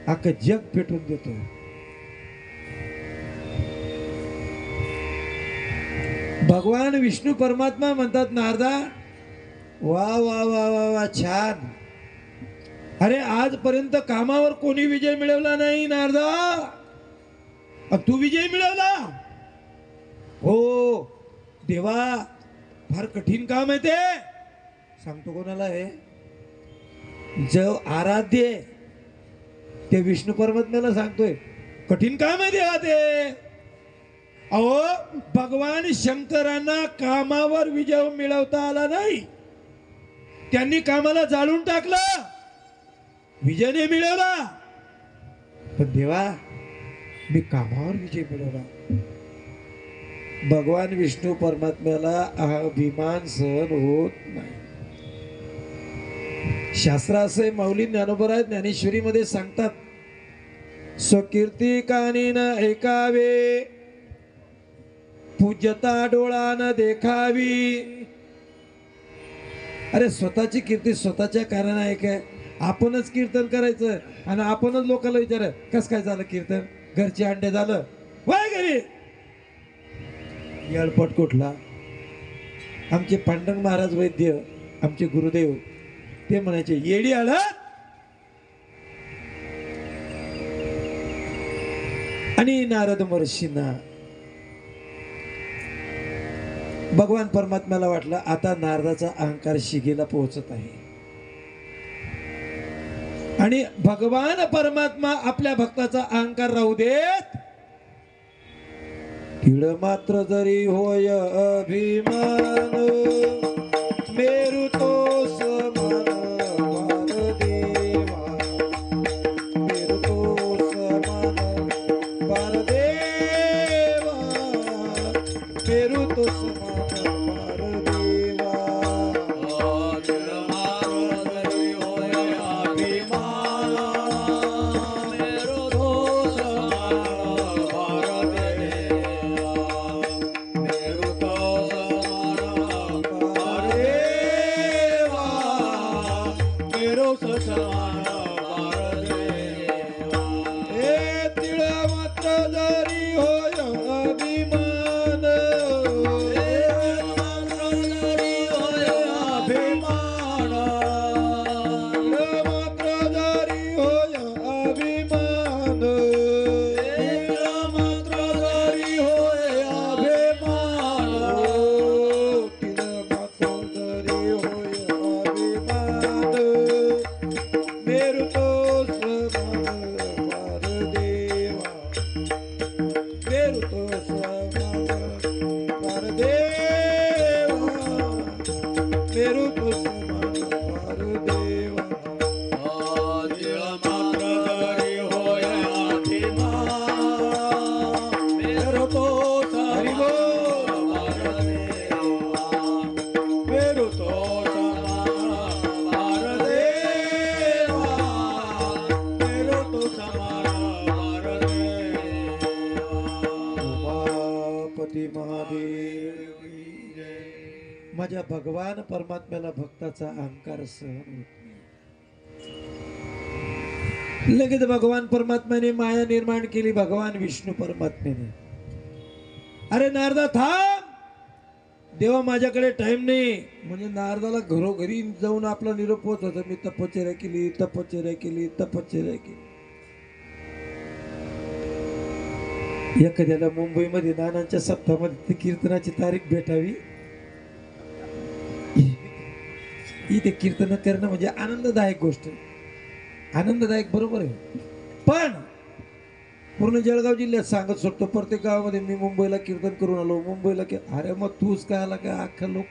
अख्खं जग पेटून देतो. भगवान विष्णू परमात्मा म्हणतात नारदा वा वा वा वा वा छान. अरे आजपर्यंत कामावर कोणी विजय मिळवला नाही नारदा, तू विजय मिळवला. हो देवा, फार कठीण काम आहे ते. सांगतो कोणाला आहे, जो आराध्य ते विष्णू परमात्म्याला सांगतोय कठीण काम आहे देवा ते. अहो भगवान शंकरांना कामावर विजय मिळवता आला नाही, त्यांनी कामाला जाळून टाकलं, विजय नाही मिळवला. पण देवा मी कामावर विजय मिळवला. भगवान विष्णू परमात्म्याला अभिमान सहन होत नाही. शास्त्र असे माऊली ज्ञानोबराय ज्ञानेश्वरी मध्ये सांगतात, स्वकीर्ती कानी न ऐकावे, पूज्यता डोळा न देखावी. अरे स्वतःची कीर्ती स्वतःच्या कारणाने ऐकाय, आपणच कीर्तन करायचं आणि आपणच लोकांना विचार कस काय झालं कीर्तन, घरचे अंडे झालं वाय घरी. येळपट कुठला. आमचे पांडुरंग महाराज वैद्य आमचे गुरुदेव ते म्हणायचे येडी हळद. आणि नारद महर्षींना भगवान परमात्म्याला वाटलं आता नारदाचा अहंकार शिगेला पोहोचत आहे, आणि भगवान परमात्मा आपल्या भक्ताचा अहंकार राहू देत. तिळ मात्र जरी होय अभिमान, मेरू तो समान वारदेवा, मेरू तो समान वारदेवा, मेरू तो समान वारदेवा. हे रूप समान फार देवा तिळ मात्र जरी होय आठीमा मेरो तोच हरी बोल. मेरो तोच उमापती महादेव माझ्या भगवान परमात्म्याला भक्ताचा अहंकार सहन होत नाही. लगेच भगवान परमात्म्याने माया निर्माण केली. भगवान विष्णू परमात्म्याने, अरे नारदा थांब, देवा माझ्याकडे टाइम नाही. म्हणजे नारदाला घरोघरी जाऊन आपला निरोप होत होता. मी तपश्चर्या केली, तपश्चर्या केली, तपश्चर्या केली. एखाद्याला मुंबईमध्ये नानांच्या सप्ताहामध्ये कीर्तनाची तारीख भेटावी, इथे कीर्तन करणं म्हणजे आनंददायक गोष्ट, आनंददायक बरोबर आहे. पण पूर्ण जळगाव जिल्ह्यात सांगत सुटतो, प्रत्येक गावामध्ये मी मुंबईला कीर्तन करून आलो, मुंबईला अरे मग तूच काय आला काय अख्खा लोक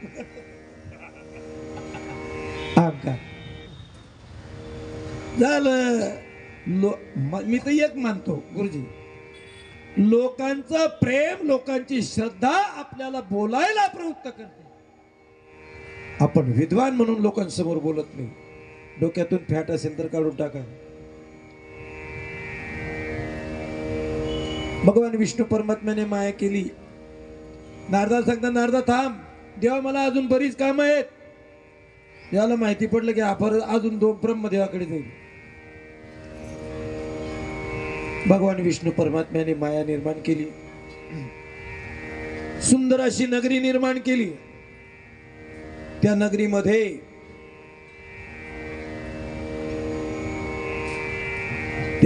अहंकार झालं. मी तर एक मानतो गुरुजी, लोकांचं प्रेम, लोकांची श्रद्धा आपल्याला बोलायला प्रवृत्त करते. आपण विद्वान म्हणून लोकांसमोर बोलत नाही. डोक्यातून फॅट असेल तर काढून टाका. भगवान विष्णू परमात्म्याने माया केली. नारदा सांगता, नारदा थांब, देवा मला अजून बरीच कामं आहेत. देवाला माहिती पडलं की आपण अजून 2 ब्रह्मदेवाकडे जाईल. भगवान विष्णू परमात्म्याने माया निर्माण केली. सुंदर अशी नगरी निर्माण केली. त्या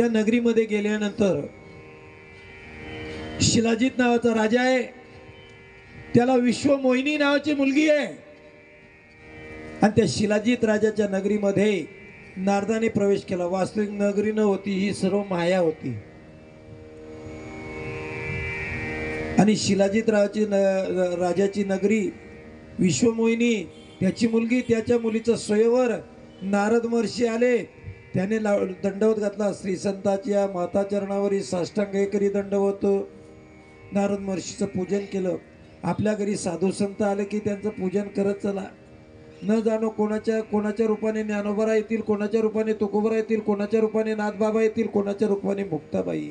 नगरीमध्ये गेल्यानंतर शिलाजीत नावाचा राजा आहे. त्याला विश्वमोहिनी नावाची मुलगी आहे. आणि त्या शिलाजीत राजाच्या नगरीमध्ये नारदाने प्रवेश केला. वास्तविक नगरी न होती, ही सर्व माया होती. आणि शिलाजीत राजाची नगरी विश्वमोहिनी, त्याची मुलगी, त्याच्या मुलीचं स्वयंवर. नारद महर्षी आले, त्याने दंडवत घातला. श्री संताच्या माता चरणावरी साष्टांग करी दंडवत. नारद महर्षीचं पूजन केलं. आपल्या घरी साधू संत आले की त्यांचं पूजन करत चला. न जाणो कोणाच्या रूपाने ज्ञानोबरा येतील, कोणाच्या रूपाने तुकोबरा येतील, कोणाच्या रूपाने नाथबाबा येतील, कोणाच्या रूपाने मुक्ताबाई.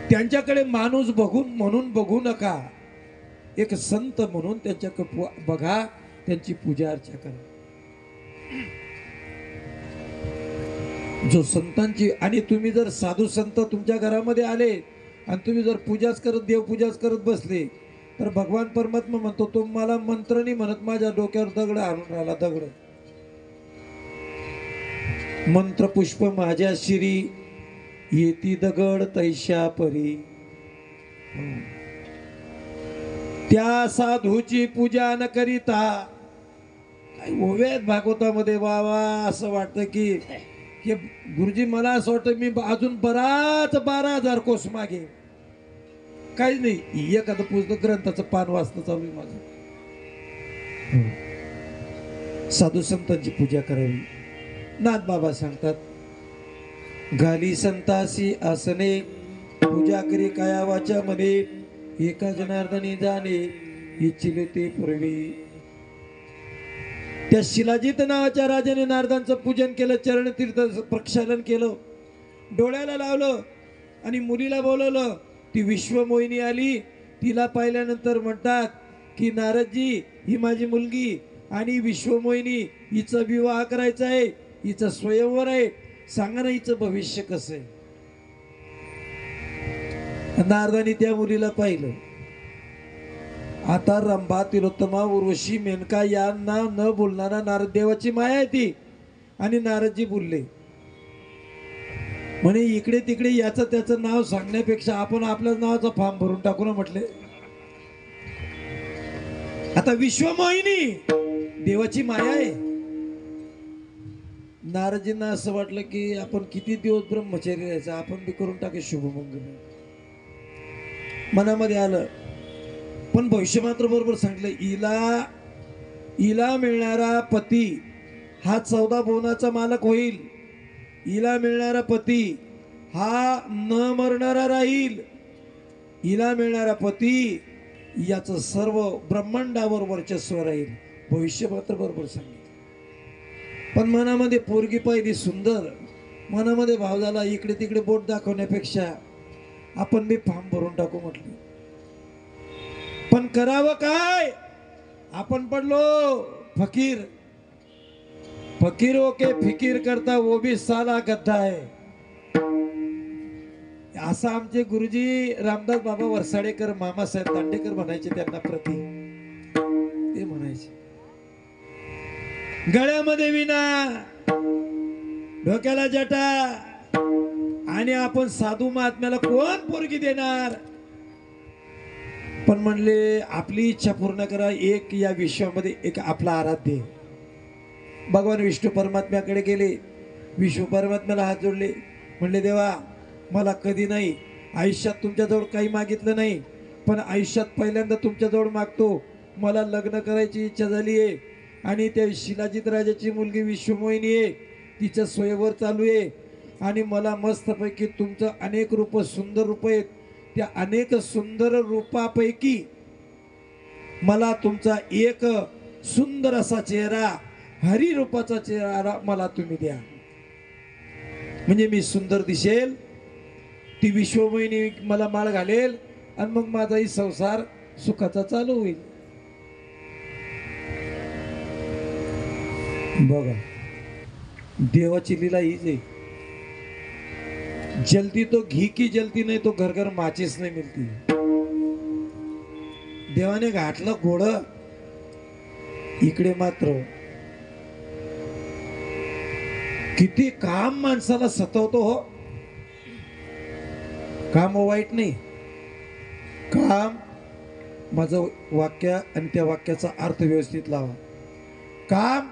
त्यांच्याकडे माणूस म्हणून बघू नका, एक संत म्हणून त्यांच्याकडे बघा, त्यांची पूजा अर्चा करा. जो संतांची, आणि तुम्ही जर साधू संत तुमच्या घरामध्ये आले आणि तुम्ही जर पूजाच करत, देवपूजाच करत बसले, तर भगवान परमात्मा म्हणतो, तो मला मंत्र नाही म्हणत, माझ्या डोक्यावर दगड आणून राहिला. दगड मंत्र पुष्प माझ्या शिरी, येती दगड तैशा परी. त्या साधूची पूजा न करिता, ओव्यात भागवतामध्ये वा वा असं वाटतं की गुरुजी मला असं वाटतं मी अजून बराच 12,000 कोस मागे. काहीच नाही, एखादं पुस्तक ग्रंथाचं पान वाचणं चालू आहे माझं. साधू संतांची पूजा करावी. नाथ बाबा सांगतात, घाली संतासी आसने, पूजा करी काया वाचा मने, एका जनार्दनी जाणे इच्छिले ते पूर्वी. त्या शिलाजीत नावाच्या राजाने नारदांचं पूजन केलं, चरणतीर्थ प्रक्षालन केलं, डोळ्याला लावलं आणि मुलीला बोलवलं. ती विश्वमोहिनी आली. तिला पाहिल्यानंतर म्हणतात की नारदजी, ही माझी मुलगी आणि विश्वमोहिनी, हिचा विवाह करायचा आहे, हिचं स्वयंवर आहे, सांगा ना हिचं भविष्य कसं आहे. नारदाने त्या मुलीला पाहिलं. आता रंभा, तिलोत्तमा, उर्वशी, मेनका यांना न बोलणारा नारद देवाची माया आहे ती. आणि नारदजी बोलले, म्हणे इकडे तिकडे याचं त्याचं नाव सांगण्यापेक्षा आपण आपल्या नावाचा फॉर्म भरून टाकू ना म्हटले. आता विश्वमोहिनी देवाची माया आहे. नारदजींना असं वाटलं की आपण किती दिवस ब्रह्मचर्य राहायचं, आपण बी करून टाके शुभमंगल. मनामध्ये आलं, पण भविष्य मात्र बरोबर सांगितलं, हिला हिला मिळणारा पती हा 14 भुवनाचा मालक होईल. हिला मिळणारा पती हा न मरणारा राहील. हिला मिळणारा पती याचं सर्व ब्रह्मांडावर वर्चस्व राहील. भविष्य मात्र बरोबर सांगितलं. पण मनामध्ये पोरगी पाहिली सुंदर, मनामध्ये भाव झाला इकडे तिकडे बोट दाखवण्यापेक्षा आपण बी फॉर्म भरून टाकू म्हटलं. पण करावं काय? आपण पडलो फकीर. फकीरों के फिकीर करता वो भी साला गद्दा है. असं आमचे गुरुजी रामदास बाबा वरसाडेकर मामासाहेब दांडेकर म्हणायचे त्यांना प्रति. ते म्हणायचे गळ्यामध्ये विना, डोक्याला जटा, आणि आपण साधू महात्म्याला कोण पोरगी देणार? पण म्हणले आपली इच्छा पूर्ण करा. एक या विश्वामध्ये एक आपला आराध्य भगवान विष्णू परमात्म्याकडे गेले. विष्णू परमात्म्याला हात जोडले. म्हणले देवा, मला कधी नाही आयुष्यात तुमच्याजवळ काही मागितलं नाही, पण आयुष्यात पहिल्यांदा तुमच्याजवळ मागतो. मला लग्न करायची इच्छा झाली आहे आणि त्या शिलाजीत राजाची मुलगी विश्वमोहिनी आहे, तिचं स्वयंवर चालू आहे आणि मला मस्तपैकी तुमचं अनेक रूप, सुंदर रूप आहेत. त्या अनेक सुंदर रूपापैकी मला तुमचा एक सुंदर असा चेहरा, हरी रूपाचा चेहरा मला तुम्ही द्या. म्हणजे मी सुंदर दिसेल, ती विश्वमोहिनी मला माळ घालेल आणि मग माझाही संसार सुखाचा चालू होईल. बघा, देवाची लीला हीच आहे. जलती तो घी की जलती नाही तो घर घर माचीस नाही मिळती. देवाने घातलं घोडं, इकडे मात्र किती काम माणसाला सतवतो. हो, काम वाईट नाही. काम, माझं वाक्य आणि त्या वाक्याचा अर्थ व्यवस्थित लावा. काम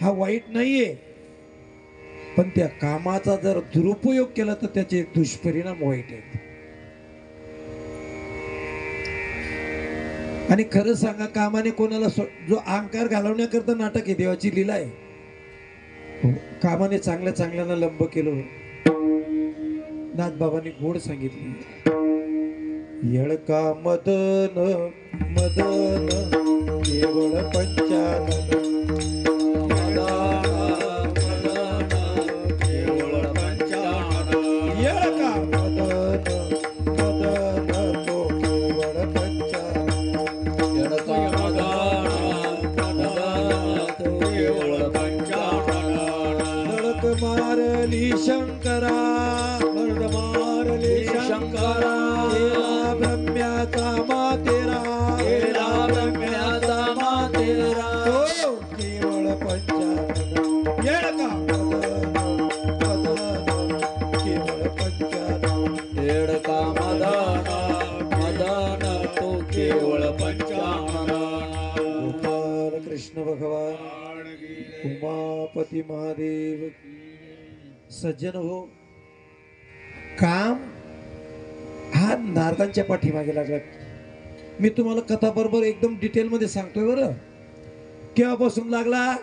हा वाईट नाहीये, पण त्या कामाचा जर दुरुपयोग केला तर त्याचे दुष्परिणाम वाईट आहेत. आणि खरं सांगा, कामाने कोणाला जो अहंकार घालवण्याकरता नाटक आहे, देवाची लीला आहे. कामाने चांगल्या चांगल्याला लंब केलं. नाथबाबांनी गोड सांगितले, येळका मदन मदन केवळ पंचानन. मारली शंकरा, मारली शंकरा, हेला ब्रह्म्याचा मातेरा, हेला ब्रह्म्याचा मातेरा, तो केवळ पंचानन. येळका मदन केवळ पंचानन. येळका मदन मदन तो केवळ पंचानन. गोपाल कृष्ण भगवान, उमापती महादेव. सज्जन हो, काम हा नारदांच्या पाठीमागे लागला. मी तुम्हाला कथा बरोबर एकदम डिटेल मध्ये सांगतोय बरं. केव्हापासून लागला?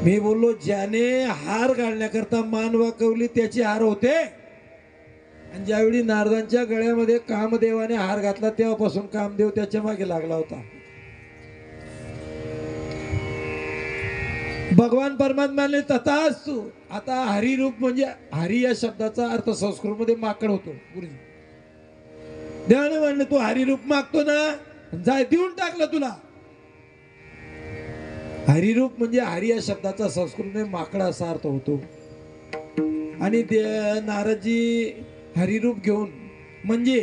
मी बोललो, ज्याने हार घालण्याकरता मान वाकवली त्याची हार होते. आणि ज्यावेळी नारदांच्या गळ्यामध्ये कामदेवाने हार घातला तेव्हापासून कामदेव त्याच्या मागे लागला होता. भगवान परमात्माने तथास्तु. आता हरी रूप म्हणजे, हरी या शब्दाचा अर्थ संस्कृत मध्ये माकड होतो. गुरुजी देवाने म्हणले, तू हरी रूप मागतो ना, जाय देऊन टाकलं तुला. हरी रूप म्हणजे हरी या शब्दाचा संस्कृत मध्ये माकड असा अर्थ होतो. आणि नारदजी हरिरूप घेऊन म्हणजे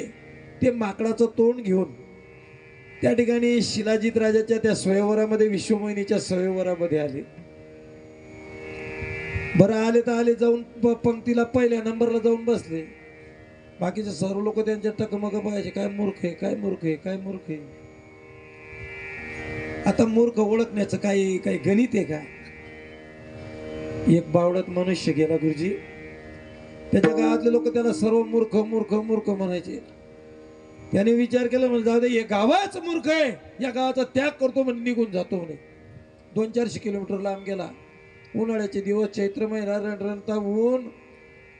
ते माकडाचं तोंड घेऊन त्या ठिकाणी शिलाजीत राजाच्या त्या स्वयंवरामध्ये, विश्वमोहिनीच्या स्वयंवरामध्ये आले. बरं, आले तर आले, जाऊन पंक्तीला पहिल्या नंबरला जाऊन बसले. बाकीचे सर्व लोक त्यांच्या टकमग बघायचे, काय मूर्ख आहे, काय मूर्ख आहे, काय मूर्ख आहे. आता मूर्ख ओळखण्याचं काही काही गणित आहे का? एक बावळत मनुष्य गेला गुरुजी, त्याच्या गावातले लोक त्याला सर्व मूर्ख मूर्ख मूर्ख म्हणायचे. त्याने विचार केला म्हणजे जाऊ दे हे गावाच मूर्ख आहे, या गावाचा त्याग करतो म्हणजे निघून जातो म्हणे. 200-400 किलोमीटर लांब गेला. उन्हाळ्याचे दिवस, चैत्र महिना, रणरणता ऊन,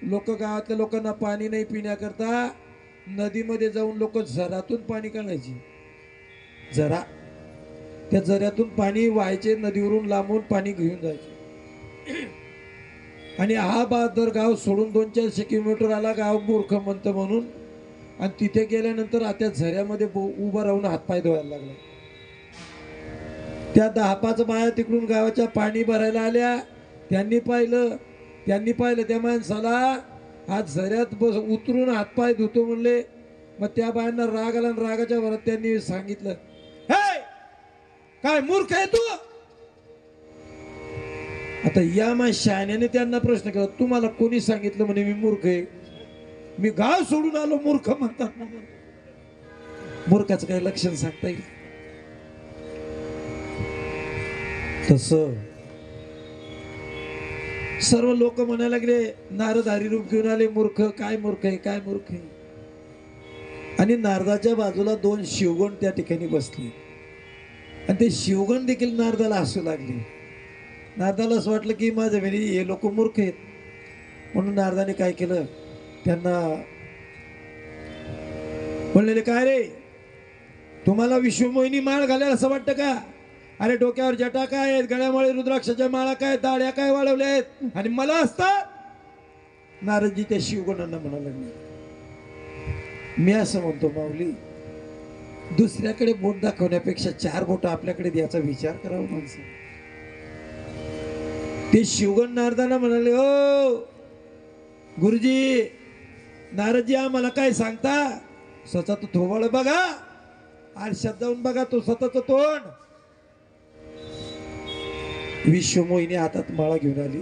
लोक गावातल्या लोकांना पाणी नाही पिण्याकरता नदीमध्ये जाऊन लोक झरातून पाणी काढायची. झरा, त्या झऱ्यातून पाणी व्हायचे, नदीवरून लांबून पाणी घेऊन जायचे. आणि हा बहादर गाव सोडून 200-400 किलोमीटर आला, गाव मूर्ख म्हणतं म्हणून. आणि तिथे गेल्यानंतर आता झऱ्यामध्ये उभा राहून हातपाय धुवायला लागला. त्या 10-5 बाया तिकडून गावाच्या पाणी भरायला आल्या. त्यांनी पाहिलं त्या माणसाला हात झऱ्यात उतरून हातपाय धुतो म्हणले. मग त्या बायांना राग आला आणि रागाच्या भरात त्यांनी सांगितलं, हे काय मूर्ख आहे तू. आता या मा शहाण्याने त्यांना प्रश्न केला, तुम्हाला कोणी सांगितलं म्हणे मी मूर्ख आहे. मी गाव सोडून आलो मूर्ख म्हणतात. मूर्खाचं काही लक्षण सांगता येईल. तस सर्व लोक म्हणायला लागले, नारद हरिरूप घेऊन आले, मूर्ख, काय मूर्ख आहे, काय मूर्ख आहे. आणि नारदाच्या बाजूला 2 शिवगण त्या ठिकाणी बसले. आणि ते शिवगण देखील नारदाला हसू लागले. नारदाला असं वाटलं की माझ्या घरी हे लोक मूर्ख आहेत. म्हणून नारदाने काय केलं, त्यांना म्हणलेले, काय रे तुम्हाला विश्वमोहिनी माळ घालेल असं वाटतं का. अरे डोक्यावर जटा काय आहेत, गळ्यामुळे रुद्राक्षाच्या माळा काय, दाड्या काय वाढवल्या आहेत, आणि मला असतात. नारदजी त्या शिवगणांना म्हणायला लागले, मी असं म्हणतो माऊली, दुसऱ्याकडे बोट दाखवण्यापेक्षा 4 बोट आपल्याकडे द्यायचा विचार करावा माणसं. ते शिवगण नारदांना म्हणाले, ओ गुरुजी, नारदजी आम्हाला काय सांगता. स्वतःच थोबाड बघा, आरशात जाऊन बघा तो स्वतःच तोंड. विश्वमोहिनी हातात माळा घेऊन आली,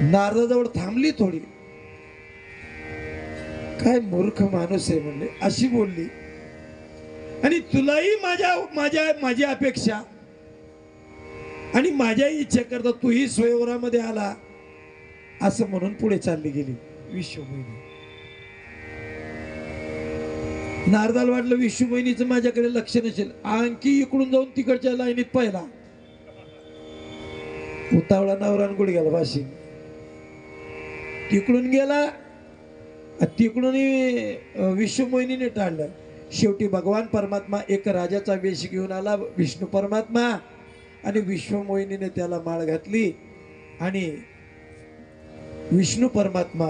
नारदाजवळ थांबली थोडी. काय मूर्ख माणूस आहे म्हणले, अशी बोलली. आणि तुलाही माझी अपेक्षा आणि माझ्या इच्छा करता तूही स्वयंवरामध्ये आला, असं म्हणून पुढे चालली गेली विश्वमोहिनी. नारदाला वाटलं विश्वमोहिनीचं माझ्याकडे लक्ष नसेल. आणखी इकडून जाऊन तिकडच्या लाईनीत पाहिला. उतावळा नवरान गुडघ्याला भाशी तिकडून गेला. तिकडून विश्वमोहिनीने टाळलं. शेवटी भगवान परमात्मा एक राजाचा वेश घेऊन आला, विष्णू परमात्मा. आणि विश्वमोहिनीने त्याला माळ घातली. आणि विष्णू परमात्मा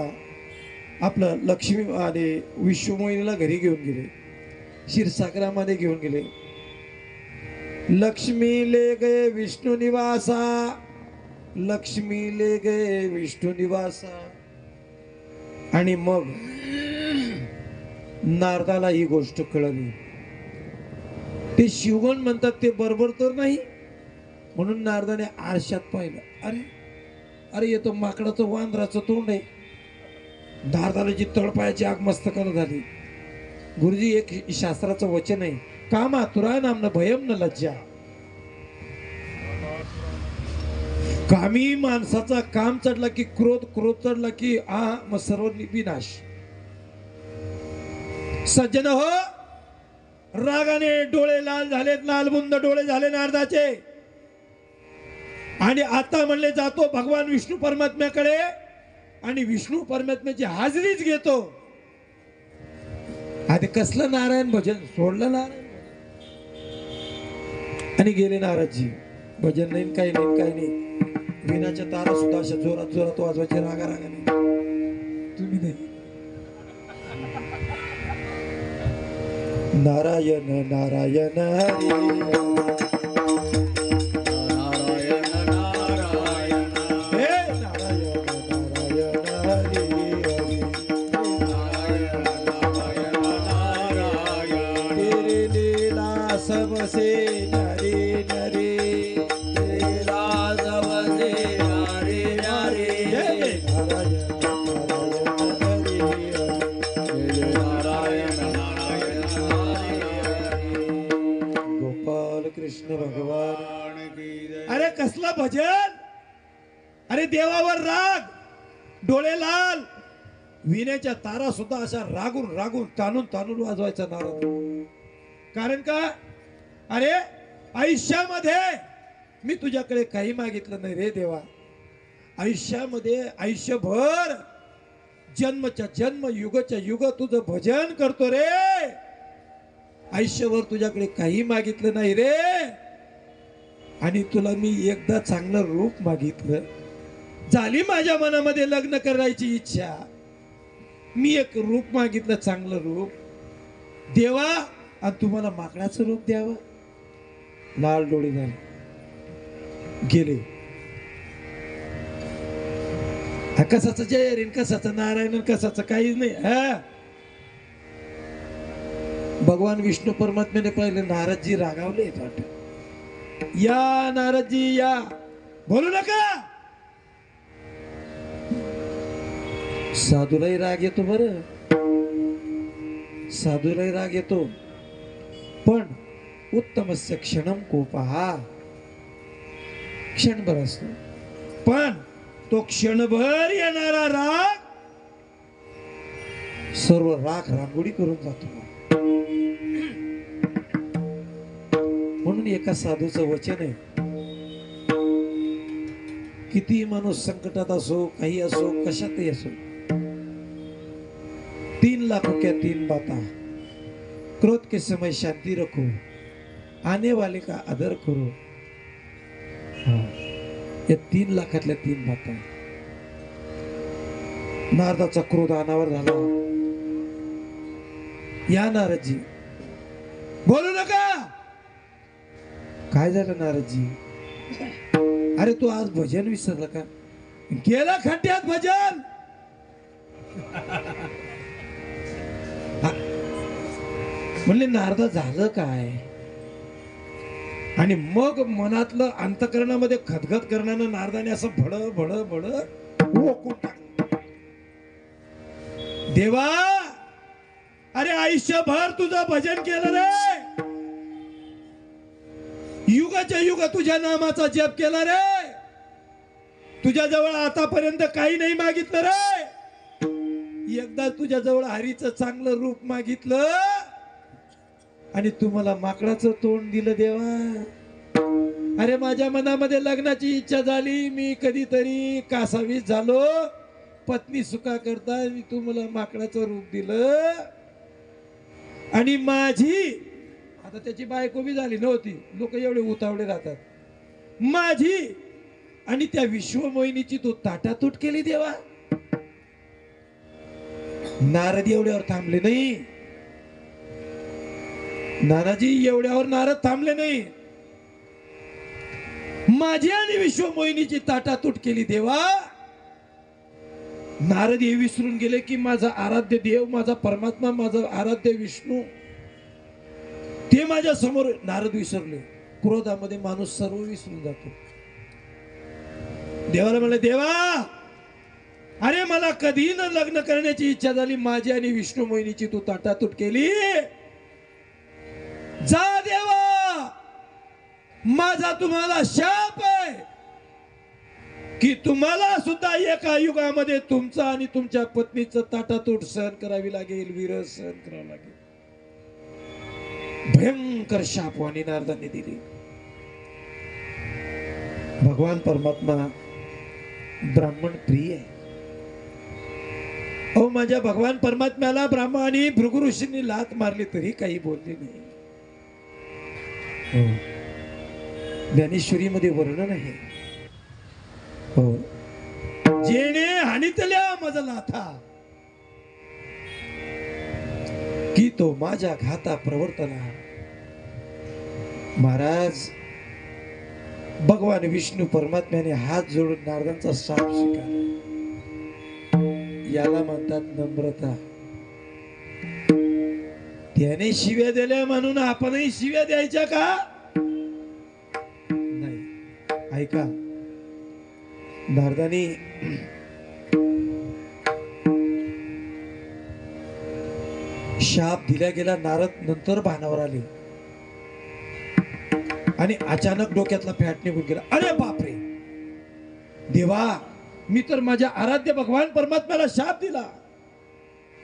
आपलं लक्ष्मी आणि विश्वमोहिनीला घरी घेऊन गेले, क्षीरसागरामध्ये घेऊन गेले. लक्ष्मी ले गए विष्णू निवासा, लक्ष्मी ले गए विष्णू निवासा. आणि मग नारदाला ही गोष्ट कळली. ते शिवगण म्हणतात ते बरोबर तर नाही. म्हणून नारदाने आरशात पाहिलं, अरे अरे येतो माकडाचं वांदराचं तोंड आहे. नारदाला जी तळपायाची आग मस्तकाला झाली. गुरुजी, एक शास्त्राचं वचन आहे, काम आतुरा नामन भयम न लज्जा. कामी माणसाचा काम चढला की क्रोध, क्रोध चढला की मग सर्व विनाश. सज्जन हो, रागाने डोळे लाल झालेत, लालबुंद डोळे झाले नारदाचे. आणि आता म्हणले जातो भगवान विष्णू परमात्म्याकडे आणि विष्णू परमात्म्याची हाजरीच घेतो. आधी कसलं नारायण भजन सोडलं, नारायण आणि गेले नारदजी. भजन नाही, काही नाही, काही नाही. विनाच्या तारा सुद्धा अशा जोरात जोरात वाजवायचे, रागा रागाने. तुम्ही नाही. नारायण नारायण हरी, सबसे नरे नरे तेरा सबसे नरे नरे नारायण नारायण गोपाल कृष्ण भगवान की जय. अरे कसला भजन, अरे देवावर राग, डोळे लाल, विण्याच्या तारा सुद्धा अशा रागून रागून ताणून ताणून वाजवायचा नारद. कारण का? अरे आयुष्यामध्ये मी तुझ्याकडे काही मागितलं नाही रे देवा. आयुष्यामध्ये आयुष्यभर जन्मच्या जन्म युगच्या युग तुझं भजन करतो रे. आयुष्यभर तुझ्याकडे काही मागितलं नाही रे. आणि तुला मी एकदा चांगलं रूप मागितलं. झाली माझ्या मनामध्ये लग्न करायची इच्छा. मी एक रूप मागितलं, चांगलं रूप देवा. आणि तुम्हाला माकडाचं रूप द्यावं. लाल डोळे झाले, गेले. कसाचं जय रे, कसाचं नारायण, कसाचं काहीच नाही. हा भगवान विष्णू परमात्म्याने पाहिले नारदजी रागावले. या नारदजी या, बोलू नका. साधूलाही राग येतो बरं, साधूलाही राग येतो. पण उत्तमस्य क्षणम कोपहा, क्षणभर असतो. पण तो क्षणभर येणारा राग सर्व राग रांगोळी करून जातो. म्हणून एका साधूचं वचन आहे, किती माणूस संकटात असो, काही असो, कशातही असो, 3 लाख क्या 3 बाता, क्रोध के समय शांति रखो, आने वाले का आदर करो. या 3 लाखातल्या 3 बाता. नारदाचा क्रोध अनावर झाला. या नारदजी, बोलू नका. काय झालं नारदजी? अरे तू आज भजन विसरला का? गेला खड्ड्यात भजन. म्हणले नारदा झालं काय? आणि मग मनातलं अंतकरणामध्ये खदखद करण्यानं नारदाने असं भड भड भड ओकून टाकलं. देवा, अरे आयुष्यभर तुझं भजन केलं रे. युगाच्या युग तुझ्या नामाचा जप केला रे. तुझ्या जवळ आतापर्यंत काही नाही मागितलं रे. एकदा तुझ्या जवळ हरीचं चांगलं रूप मागितलं आणि तू मला माकडाचं तोंड दिलं देवा. अरे माझ्या मनामध्ये लग्नाची इच्छा झाली, मी कधीतरी कासावीस झालो, पत्नी सुखा करता तू मला माकडाचं रूप दिलं. आणि माझी आता त्याची बायको बी झाली नव्हती. लोक एवढे उतावळे राहतात. माझी आणि त्या विश्वमोहिनीची तू ताटातूट केली देवा. नारद एवढ्यावर थांबले नाही. नानाजी एवढ्यावर नारद थांबले नाही. माझी आणि विश्वमोहिनीची ताटातूट केली देवा. नारद हे विसरून गेले की माझा आराध्य देव, माझा परमात्मा, माझा आराध्य विष्णू ते माझ्या समोर. नारद विसरले. क्रोधामध्ये माणूस सर्व विसरून जातो. देवाला म्हणले, देवा अरे मला कधी न लग्न करण्याची इच्छा झाली, माझी आणि विष्णू मोहिनीची तू ताटातूट केली. जा देवा, माझा तुम्हाला शाप आहे की तुम्हाला सुद्धा एका युगामध्ये तुमचा आणि तुमच्या पत्नीचं ताटातूट सहन करावी लागेल, विरह सहन करावं लागेल. भयंकर शाप वाणी नारदांनी दिली. भगवान परमात्मा ब्राह्मण प्रिय आहे. अहो माझ्या भगवान परमात्म्याला ब्राह्मणांनी भृगु ऋषींनी लात मारली तरी काही बोलले नाही. ज्ञानेश्वरी मध्ये वर्णन आहे. हो, जेणे हानितल्या मज लाथा की तो माझ्या घाता प्रवर्तला. महाराज भगवान विष्णू परमात्म्याने हात जोडून नारदांचा शाप स्वीकारला. याला म्हणतात नम्रता. त्याने शिव्या दिल्या म्हणून आपणही शिव्या द्यायच्या का? नाही. ऐका, नारदांनी शाप दिला गेला. नारद नंतर भानावर आले आणि अचानक डोक्यातला फॅट निघून गेला. अरे बापरे देवा, मी तर माझ्या आराध्य भगवान परमात्म्याला शाप दिला.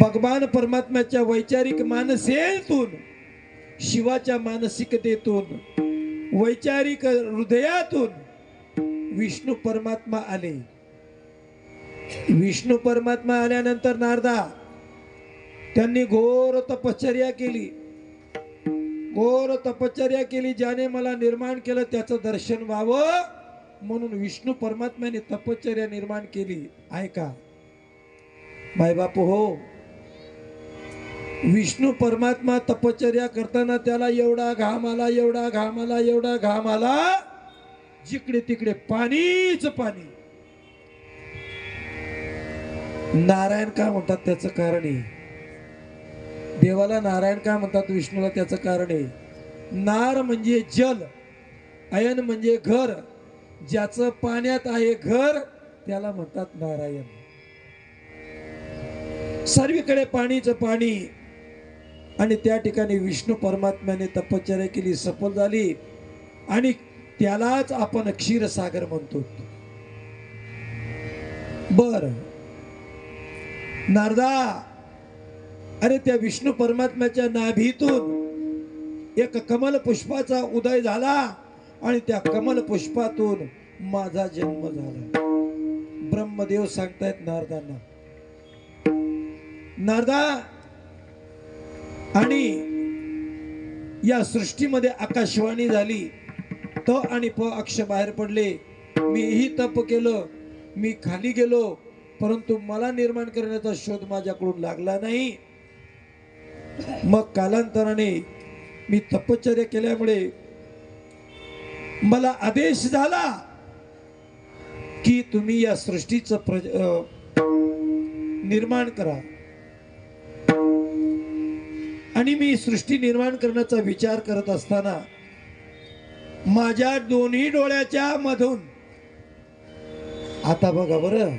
भगवान परमात्म्याच्या वैचारिक मानसेतून, शिवाच्या मानसिकतेतून, वैचारिक हृदयातून विष्णू परमात्मा आले. विष्णू परमात्मा आल्यानंतर नारदा त्यांनी घोर तपश्चर्या केली. घोर तपश्चर्या केली. ज्याने मला निर्माण केलं त्याचं दर्शन व्हावं म्हणून विष्णू परमात्म्याने तपश्चर्या निर्माण केली. ऐका मायबापू हो, विष्णू परमात्मा तपश्चर्या करताना त्याला एवढा घाम आला, एवढा घाम आला, एवढा घाम आला, जिकडे तिकडे पाणीच पाणी. नारायण का म्हणतात त्याचं कारण आहे. देवाला नारायण का म्हणतात, विष्णूला त्याचं कारण आहे. नार म्हणजे जल, अयन म्हणजे घर. ज्याचं पाण्यात आहे घर त्याला म्हणतात नारायण. सर्वीकडे पाणीच पाणी. आणि त्या ठिकाणी विष्णू परमात्म्याने तपश्चर्या केली, सफल झाली. आणि त्यालाच आपण क्षीरसागर म्हणतो. बर नारदा, अरे त्या विष्णू परमात्म्याच्या नाभीतून एक कमल पुष्पाचा उदय झाला आणि त्या कमल पुष्पातून माझा जन्म झाला. ब्रह्मदेव सांगतायत नारदांना, नारदा, आणि या सृष्टीमध्ये आकाशवाणी झाली. त आणि प अक्ष बाहेर पडले. मीही तप केलं, मी खाली गेलो, परंतु मला निर्माण करण्याचा शोध माझ्याकडून लागला नाही. मग कालांतराने मी तपश्चर्या केल्यामुळे मला आदेश झाला की तुम्ही या सृष्टीचं निर्माण करा. आणि मी सृष्टी निर्माण करण्याचा विचार करत असताना माझ्या दोन्ही डोळ्याच्या मधून, आता बघा बरं,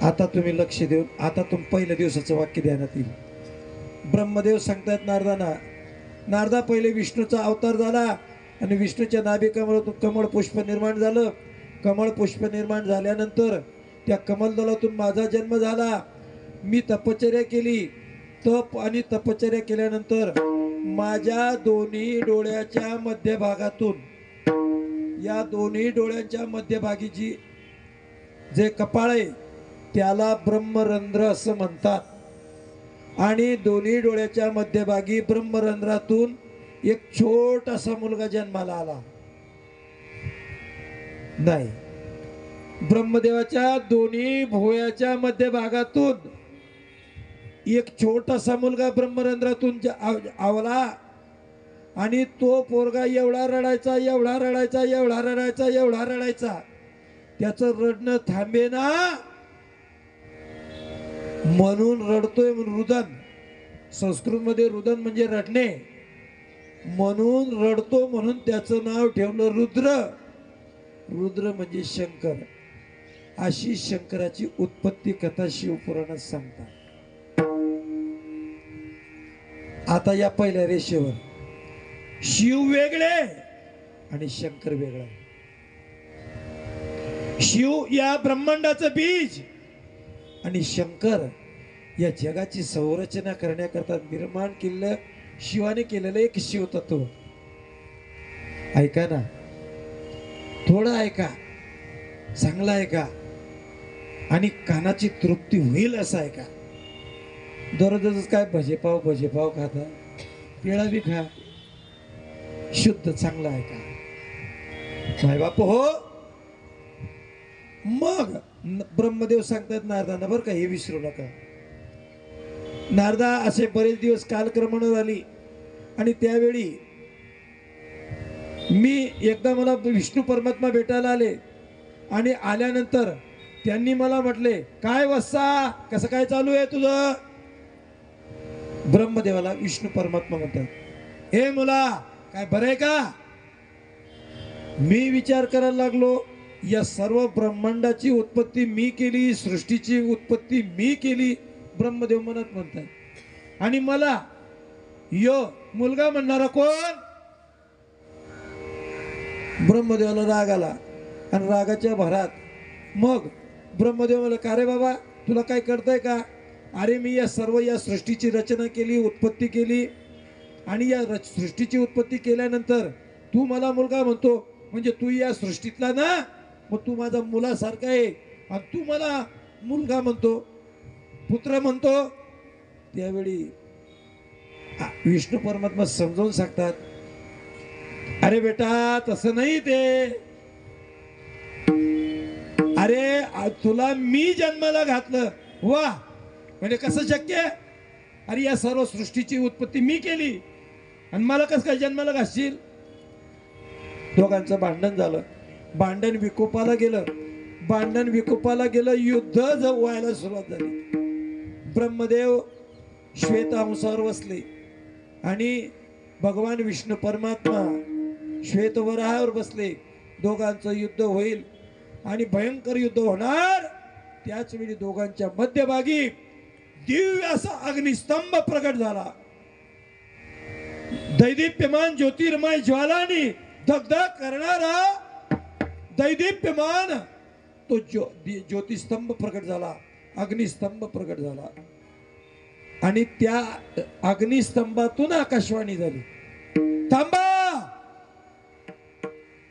आता तुम्ही लक्ष देऊन, आता पहिल्या दिवसाचं वाक्य ध्यानात येईल. ब्रह्मदेव सांगतायत नारदांना, नारदा पहिले विष्णूचा अवतार झाला आणि विष्णूच्या नाभी कमळातून कमळ पुष्प निर्माण झालं. कमळ पुष्प निर्माण झाल्यानंतर त्या कमलदलातून माझा जन्म झाला. मी तपश्चर्या केली. तप आणि तपश्चर्या केल्यानंतर माझ्या दोन्ही डोळ्याच्या मध्यभागातून, या दोन्ही डोळ्यांच्या मध्यभागी जे कपाळ आहे त्याला ब्रह्मरंध्र असं म्हणतात. आणि दोन्ही डोळ्याच्या मध्यभागी ब्रह्मरंध्रातून एक छोटासा मुलगा जन्माला आला. नाही, ब्रह्मदेवाच्या दोन्ही भुवयाच्या मध्यभागातून एक छोटासा मुलगा ब्रह्मरंध्रातून आवला. आणि तो पोरगा एवढा रडायचा, एवढा रडायचा, एवढा रडायचा, एवढा रडायचा, त्याचं रडणं थांबेना. म्हणून रडतोय म्हणून रुदन, संस्कृत मध्ये रुदन म्हणजे रडणे, म्हणून रडतो म्हणून त्याचं नाव ठेवलं रुद्र. रुद्र म्हणजे शंकर. अशी शंकराची उत्पत्ती कथा शिवपुराणात सांगतात. आता या पहिल्या रेषेवर शिव वेगळे आणि शंकर वेगळा. शिव या ब्रह्मांडाचं बीज आणि शंकर या जगाची संरचना करण्याकरता निर्माण केलेलं, शिवाने केलेलं एक शिवतत्व. ऐका ना, थोडं ऐका, चांगलं ऐका आणि कानाची तृप्ती होईल असं ऐका. दररोजच काय भजेपाव खाता, पेळा बी खा, शुद्ध चांगलं ऐका. माय बाप हो. मग ब्रह्मदेव सांगतात नारदांना, बरं का, हे विसरू नका. नारदा, असे बरेच दिवस कालक्रमण झाली आणि त्यावेळी मी एकदा, मला विष्णू परमात्मा भेटायला आले आणि आल्यानंतर त्यांनी मला म्हटले, काय वत्सा, कसं काय चालू आहे तुझं. ब्रह्मदेवाला विष्णू परमात्मा म्हणतात, हे मुला, काय बरं आहे का. मी विचार करायला लागलो, या सर्व ब्रह्मांडाची उत्पत्ती मी केली, सृष्टीची उत्पत्ती मी केली, ब्रह्मदेव मनात म्हणतात. आणि मला यो मुलगा म्हणणारा कोण. ब्रह्मदेवाला राग आला आणि रागाच्या भरात मग ब्रह्मदेव म्हणला, का रे बाबा, तुला काय कळतंय का. अरे मी या सृष्टीची रचना केली, उत्पत्ती केली, आणि या सृष्टीची उत्पत्ती केल्यानंतर तू मला मुलगा म्हणतो, म्हणजे तू या सृष्टीतला ना, मग तू माझा मुलासारखा आहे, आणि तू मला मुलगा म्हणतो, पुत्र म्हणतो. त्यावेळी विष्णू परमात्मा समजावून सांगतात, अरे बेटा तसं नाही ते, अरे तुला मी जन्माला घातलं. वा, म्हणजे कसं शक्य आहे? अरे या सर्व सृष्टीची उत्पत्ती मी केली आणि मला कसं काय जन्माला घालशील? दोघांचं भांडण झालं, भांडण विकोपाला गेलं, युद्ध व्हायला सुरुवात झाली. ब्रह्मदेव श्वेतहंसावर बसले आणि भगवान विष्णू परमात्मा श्वेतवराहावर बसले. दोघांचं युद्ध होईल आणि भयंकर युद्ध होणार. त्याच वेळी दोघांच्या मध्यभागी दिव्य असा अग्निस्तंभ प्रकट झाला. दैदिप्यमान ज्योतिर्मय ज्वालानी दगदग करणारा दैदिप्यमान तो ज्योतिस्तंभ प्रकट झाला, अग्निस्तंभ प्रकट झाला. आणि त्या अग्निस्तंभातून आकाशवाणी झाली, थांबा,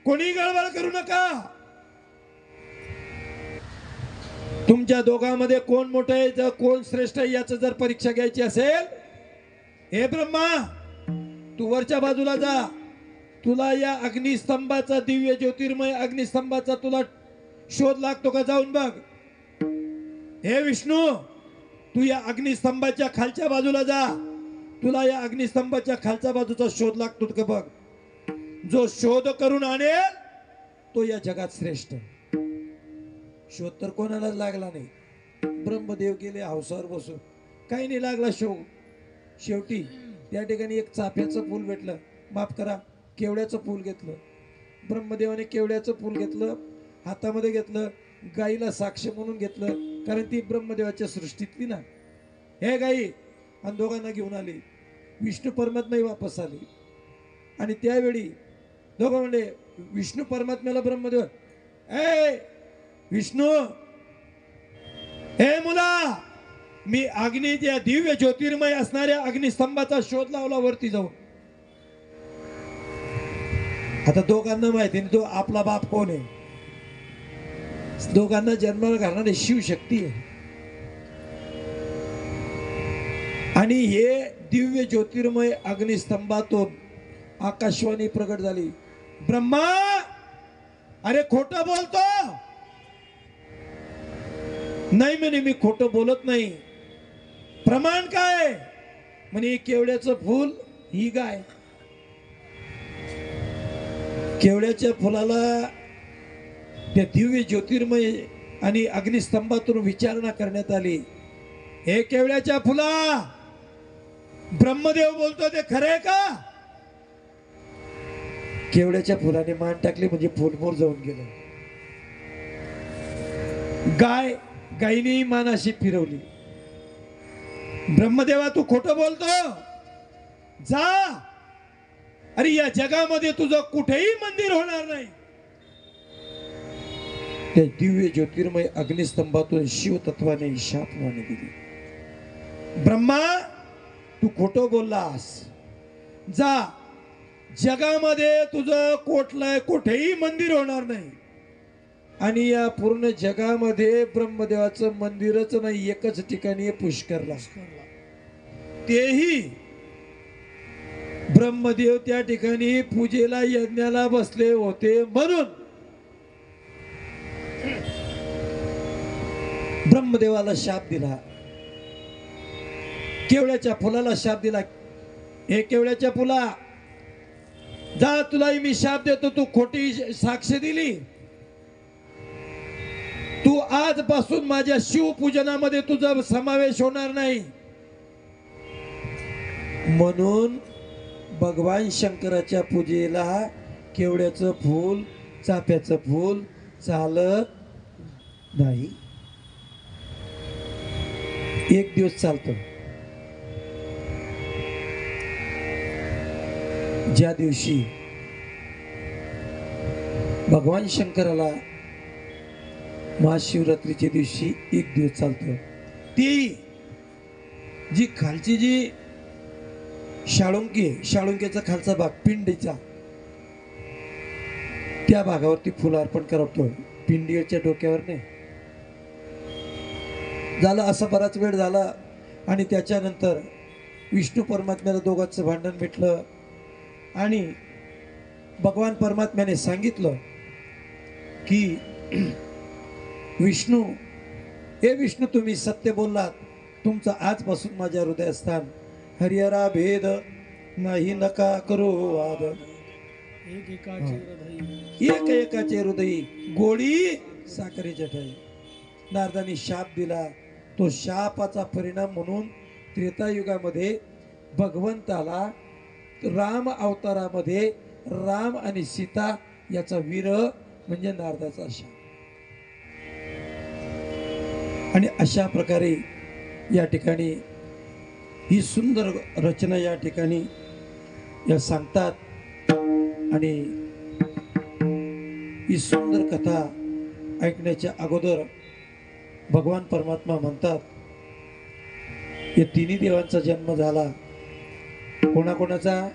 कोणी गडबड करू नका. तुमच्या दोघांमध्ये कोण मोठं आहे, कोण श्रेष्ठ आहे, याचं जर परीक्षा घ्यायची असेल, हे ब्रह्मा तू वरच्या बाजूला जा, तुला या अग्निस्तंभाचा, दिव्य ज्योतिर्मय अग्निस्तंभाचा तुला शोध लागतो का, जाऊन बघ. हे विष्णू तू या अग्निस्तंभाच्या खालच्या बाजूला जा, तुला या अग्निस्तंभाच्या खालच्या बाजूचा शोध लागतो का बघ. जो शोध करून आणेल तो या जगात श्रेष्ठ. शोध तर कोणालाच लागला नाही. ब्रह्मदेव गेले हौसावर बसून, काही नाही लागला शोध. शेवटी त्या ठिकाणी एक चाफ्याचं फूल भेटलं, माफ करा केवड्याचं फूल घेतलं. ब्रह्मदेवाने केवड्याचं फूल घेतलं, हातामध्ये घेतलं, गाईला साक्ष म्हणून घेतलं, कारण ती ब्रह्मदेवाच्या सृष्टीतली ना. हे गाई, आणि दोघांना घेऊन आले. विष्णू परमात्माही वापस आले. आणि त्यावेळी दोघं म्हणले विष्णू परमात्म्याला ब्रह्मदेव, ए विष्णू, हे मुला, मी अग्नीच्या दिव्य ज्योतिर्मय असणाऱ्या अग्निस्तंभाचा शोध लावला वरती जाऊन. आता दोघांना माहिती नाही तो आपला बाप कोण आहे. दोघांना जन्माला घालणारी शिवशक्ती आहे. आणि हे दिव्य ज्योतिर्मय अग्निस्तंभातून आकाशवाणी प्रकट झाली, ब्रह्मा अरे खोटं बोलतो नाही. म्हणे मी खोटं बोलत नाही. प्रमाण काय? म्हणे केवड्याचं फूल, ही गाय. केवड्याच्या फुलाला त्या दिव्य ज्योतिर्मय आणि अग्निस्तंभातून विचारणा करण्यात आली. हे केवड्याच्या फुला, ब्रह्मदेव बोलतो ते खरंय का? केवड्याच्या फुलाने मान टाकली, म्हणजे फुलमोर जाऊन गेलं. गायीने मान अशी फिरवली, ब्रह्मदेवा तू खोटं बोलतो, जा. अरे या जगामध्ये तुझं कुठेही मंदिर होणार नाही. त्या दिव्य ज्योतिर्मय अग्निस्तंभातून शिवतत्वाने शापवाणी दिली, ब्रह्मा तू खोटं बोललास, जा. जगामध्ये तुझं कुठेही मंदिर होणार नाही. आणि या पूर्ण जगामध्ये ब्रह्मदेवाचं मंदिरच नाही, एकच ठिकाणी पुष्करला. तेही ब्रह्मदेव त्या ठिकाणी पूजेला यज्ञाला बसले होते म्हणून ब्रह्मदेवाला शाप दिला. केवड्याच्या फुलाला शाप दिला, हे केवड्याच्या फुला, जा तुलाही मी शाप देतो, तू खोटी साक्ष दिली, तू आजपासून माझ्या शिवपूजनामध्ये तुझा समावेश होणार नाही. म्हणून भगवान शंकराच्या पूजेला केवड्याचं फूल, चाफ्याचं फूल चालत नाही. एक दिवस चालतं, ज्या दिवशी भगवान शंकराला महाशिवरात्रीच्या दिवशी एक दिवस चालतं, ती जी खालची जी शाळुंकी आहे, शाळुंकीचा खालचा भाग पिंडीचा, त्या भागावरती फुल अर्पण करतो, पिंडीच्या डोक्यावर नाही. झालं असा बराच वेळ झाला आणि त्याच्यानंतर विष्णू परमात्म्याला दोघांचं भांडण मिटलं आणि भगवान परमात्म्याने सांगितलं की विष्णू, हे विष्णू, तुम्ही सत्य बोललात, तुमचं आजपासून माझ्या हृदयस्थान हरिहरा भेद नाही नका करो वाद, एक एकाचे हृदय एक एकाचे हृदयी गोडी साखरेच्या ठाई. नारदांनी शाप दिला, तो शापाचा परिणाम म्हणून त्रेतायुगामध्ये भगवंताला राम अवतारामध्ये राम आणि सीता याचा विरह म्हणजे नारदाचा शाप. आणि अशा प्रकारे या ठिकाणी ही सुंदर रचना या ठिकाणी या सांगतात आणि ही सुंदर कथा ऐकण्याच्या अगोदर भगवान परमात्मा म्हणतात, या तिन्ही देवांचा जन्म झाला. कोणाकोणाचा?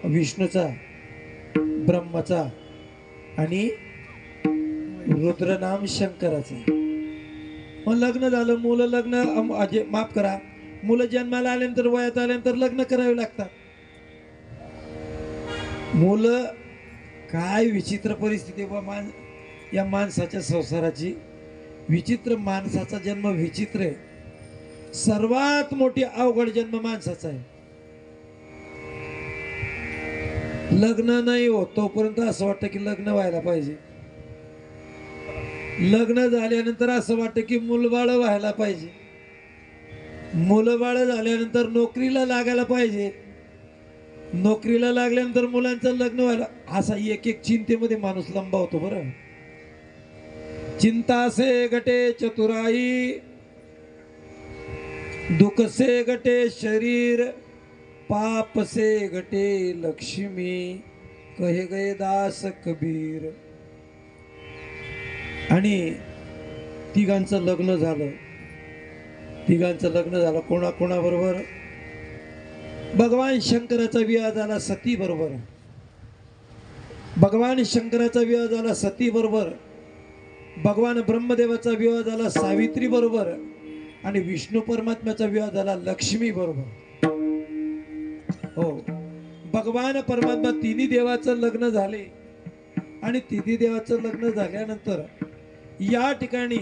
विष्णूचा, ब्रह्माचा आणि रुद्रनाम शंकराचा. मग लग्न झालं, मुलं लग्न माफ करा, मुलं जन्माला आल्यानंतर वयात आल्यानंतर लग्न करावे लागतात. मुलं काय विचित्र परिस्थिती या माणसाच्या संसाराची, विचित्र. माणसाचा जन्म विचित्र आहे. सर्वात मोठी अवघड जन्म माणसाचा आहे. लग्न नाही होत तोपर्यंत असं वाटतं की लग्न व्हायला पाहिजे. लग्न झाल्यानंतर असं वाटतं की मुलबाळ व्हायला पाहिजे. मुलबाळ झाल्यानंतर नोकरीला लागायला पाहिजे. नोकरीला लागल्यानंतर मुलांचं लग्न व्हायला, असा एक एक चिंतेमध्ये माणूस लंबा होतो. बरं, चिंता से गटे चतुराई, दुख से गटे शरीर, पाप से गटे लक्ष्मी, कहे गए दास कबीर. आणि तिघांचं लग्न झालं. कोणाबरोबर? भगवान शंकराचा विवाह झाला सती बरोबर. भगवान शंकराचा विवाह झाला सती बरोबर. भगवान ब्रह्मदेवाचा विवाह झाला सावित्री बरोबर. आणि विष्णू परमात्म्याचा विवाह झाला लक्ष्मी बरोबर. हो, भगवान परमात्मा तिन्ही देवाचं लग्न झाले. आणि तिन्ही देवाचं लग्न झाल्यानंतर या ठिकाणी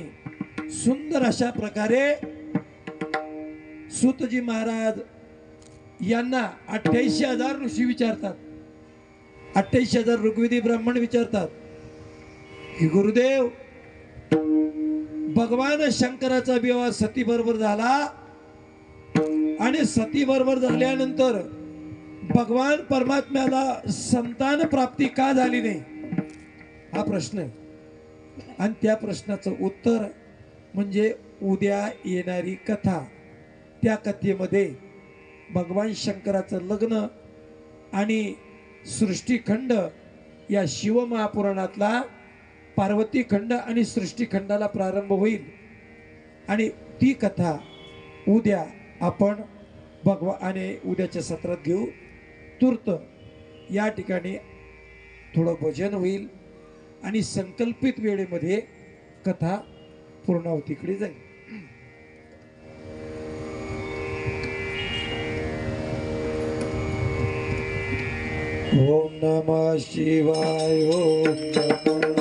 सुंदर अशा प्रकारे सूतजी महाराज यांना 88,000 ऋषी विचारतात. 88,000 ऋग्वेदी ब्राह्मण विचारतात की गुरुदेव, भगवान शंकराचा विवाह सती बरोबर झाला आणि सती बरोबर झाल्यानंतर भगवान परमात्म्याला संतान प्राप्ती का झाली नाही, हा प्रश्न आहे. आणि त्या प्रश्नाचं उत्तर म्हणजे उद्या येणारी कथा. त्या कथेमध्ये भगवान शंकराचं लग्न आणि सृष्टीखंड या शिवमहापुराणातला पार्वतीखंड आणि सृष्टीखंडाला प्रारंभ होईल. आणि ती कथा उद्या आपण आणि उद्याच्या सत्रात घेऊ. तूर्त या ठिकाणी थोडं भजन होईल आणि संकल्पित वेळेमध्ये कथा पूर्णावतीकडे जाईल. ओम नमः शिवाय. ओम नमः शिवाय.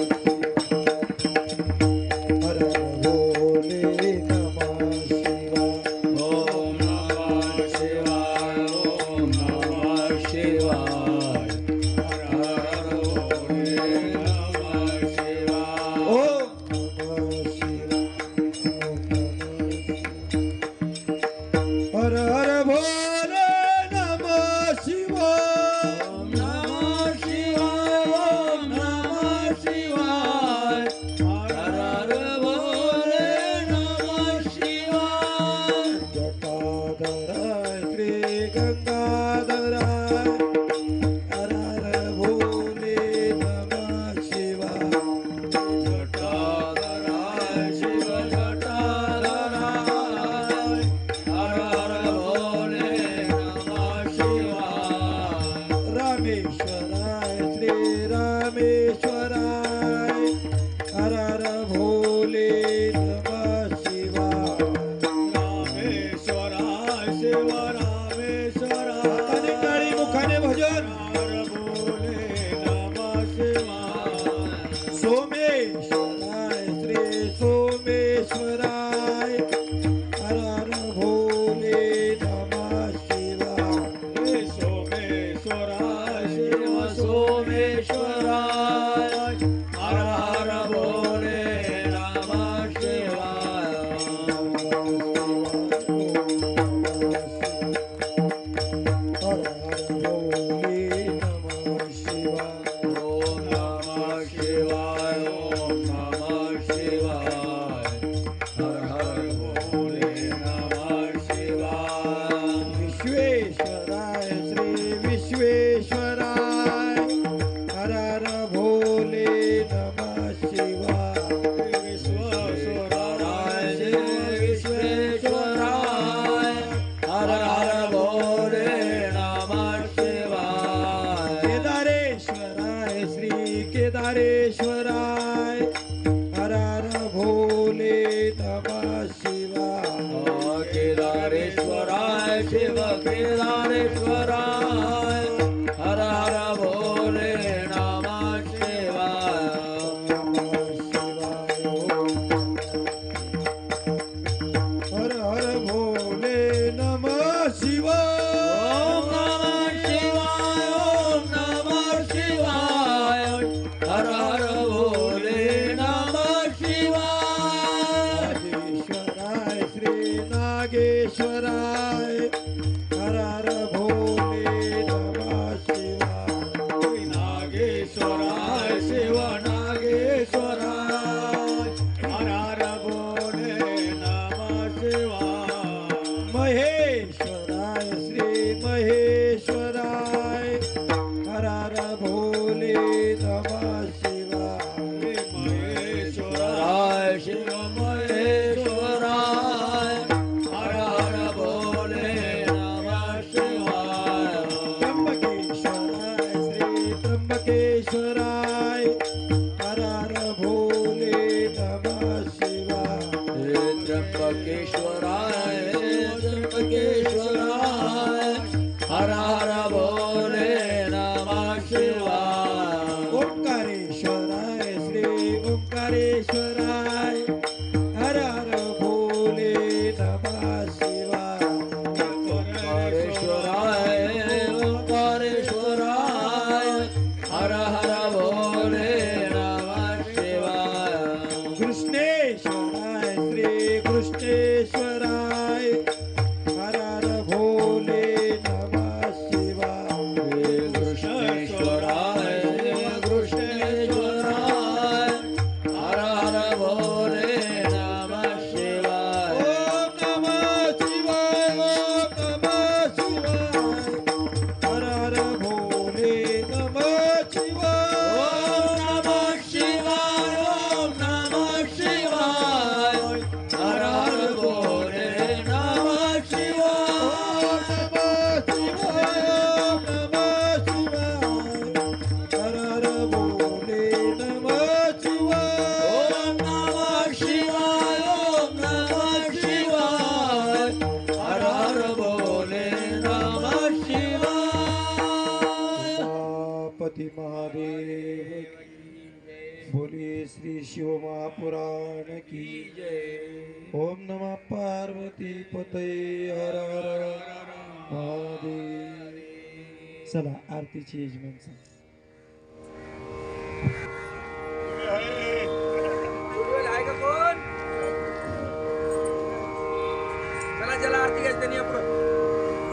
चला आरतीची यजमान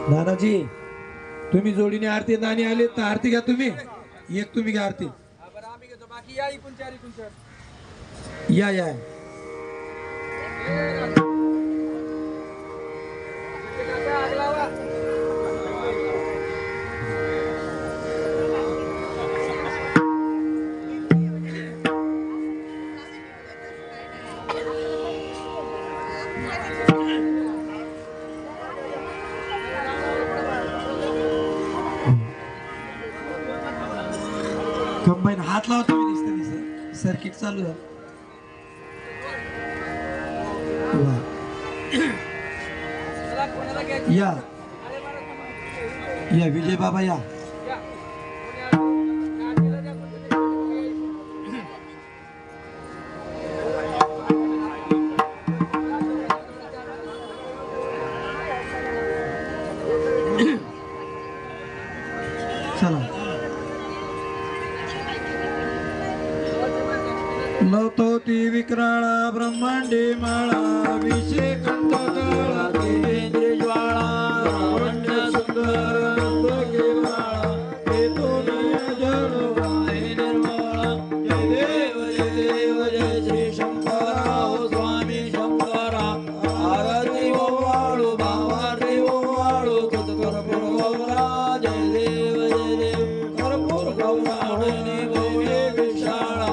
नानाजी तुम्ही जोडीने आरती नाणी आले तर आरती घ्या तुम्ही एक तुम्ही घ्या आरती या या कंबाईन हात लावतो मी दिसते सर्किट चालू आहे या या विजय बाबा या चला लवतोती विक्राळा ब्रह्मांडे माळा विषय कंठ काळा देवेंद्र ज्वाळा सुंदर जय देव जय देव कर्पूर गौराणे भव्ये विशाळा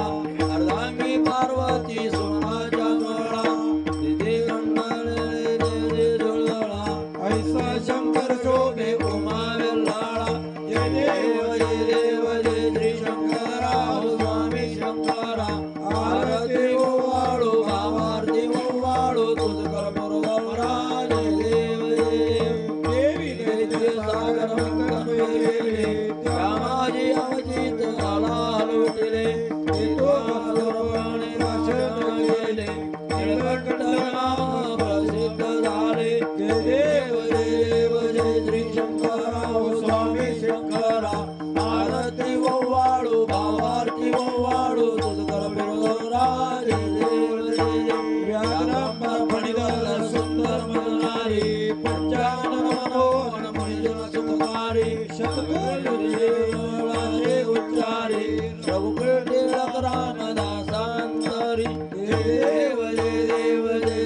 अर्धांगी पार्वती सोनाच्या गळा तिथे गंडळे देवी झुळझुळा ऐसा शंकर शोभे उमा वेल्हाळा जय देव जय देव जय श्री शंकरा हो स्वामी शंकरा आरती ओवाळू भावारती ओवाळू तुझ कर्पूर गौरा जय देव जय देव देवी दैत्य सागर मंगलवेले त्या माझी अवचित झाला लुटले तो सर्वाने नाशन गेले निळकंठ नाम प्रसिद्ध झाले जय देव जय देव जय श्री शंकरा हो स्वामी शंकरा आरती ओवाळू भावारती ओवाळू तुझ कर्पूर गौरा जय देव जय देव व्याघ्रांबर फणीधर सुंदर मननारी पंचानन मनोहर मणिजन सुखकारी शतकोटी उच्चारी रघुपती राम दासांतरी जय देव जय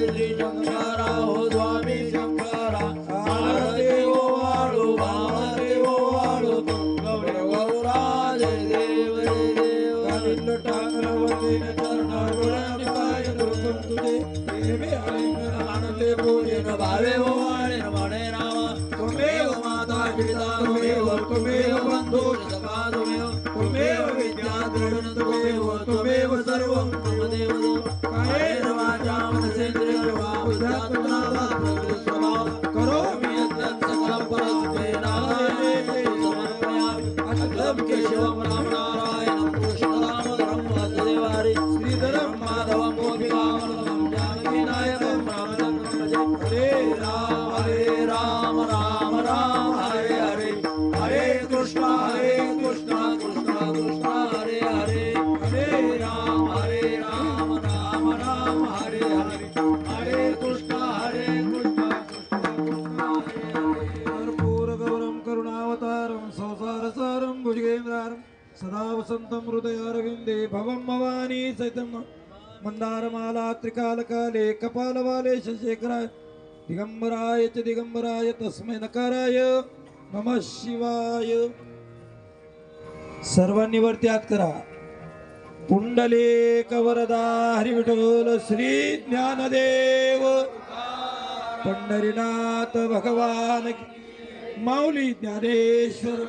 श्री शंकरा हो स्वामी शंकरा आरती ओवाळू भावारती ओवाळू गौर गौरा जय देव जय देव गालिंद टाकरवतीन चरणा डोळ्यांनी पाय दुर्गम तुझे देवे आलिंगन आनंदे पूजेन भावे ओवाळेन म्हणे रामा त्वमेव माता पिता त्वमेव बंधू सखा त्वमेव विद्या द्रविण त्वमेव सर्वं मम देव कायेन वाचा मनसेन्द्रिय वा बुद्ध्यात्मना वा प्रकृतिस्वभाव करोमि यत् सकलं परस्मै नारायणे समर्पयामि अच्युतं केशवं राम नारायणं कृष्णदामोदरं वासुदेवारि श्रीधरं माधवं गोपिकावल्लभं जानकीनायकं रामचन्द्रं भजे हरे राम राम राम हरे हरे हरे कृष्ण कृष्ण कृष्ण हरे हरे हरे राम राम राम हरे हरे हरे कृष्ण कृष्ण कृष्ण कर्पूर गौरम करुणावतारम संसारसारम भुजगेन्द्रारम सदा वसंतं हृदयारविन्दे भवं भवानी सहितं मंदारमाला त्रिकालकाले कपालवाले शशेखराय दिगंबराय च दिगंबराय तस्मै नकाराय नमः शिवाय. सर्वांनी वरती हात करा. पुंडलिक वरदा हरी विठ्ठल श्री ज्ञानदेव पंढरीनाथ भगवान की. माऊली ज्ञानेश्वर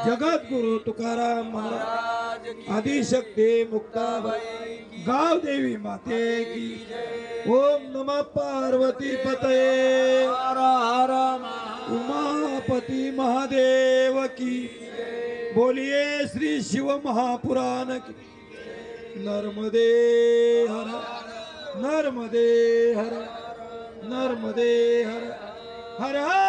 जगद्गुरु तुकाराम महाराज आदिशक्ती मुक्ताबाई गाव देवी माते की. ओम नमः पार्वती पतये हर हर उमापति महादेव की. बोलिए श्री शिव महापुराण की. नर्मदे हर नर्मदे हर नर्मदे हर हर हर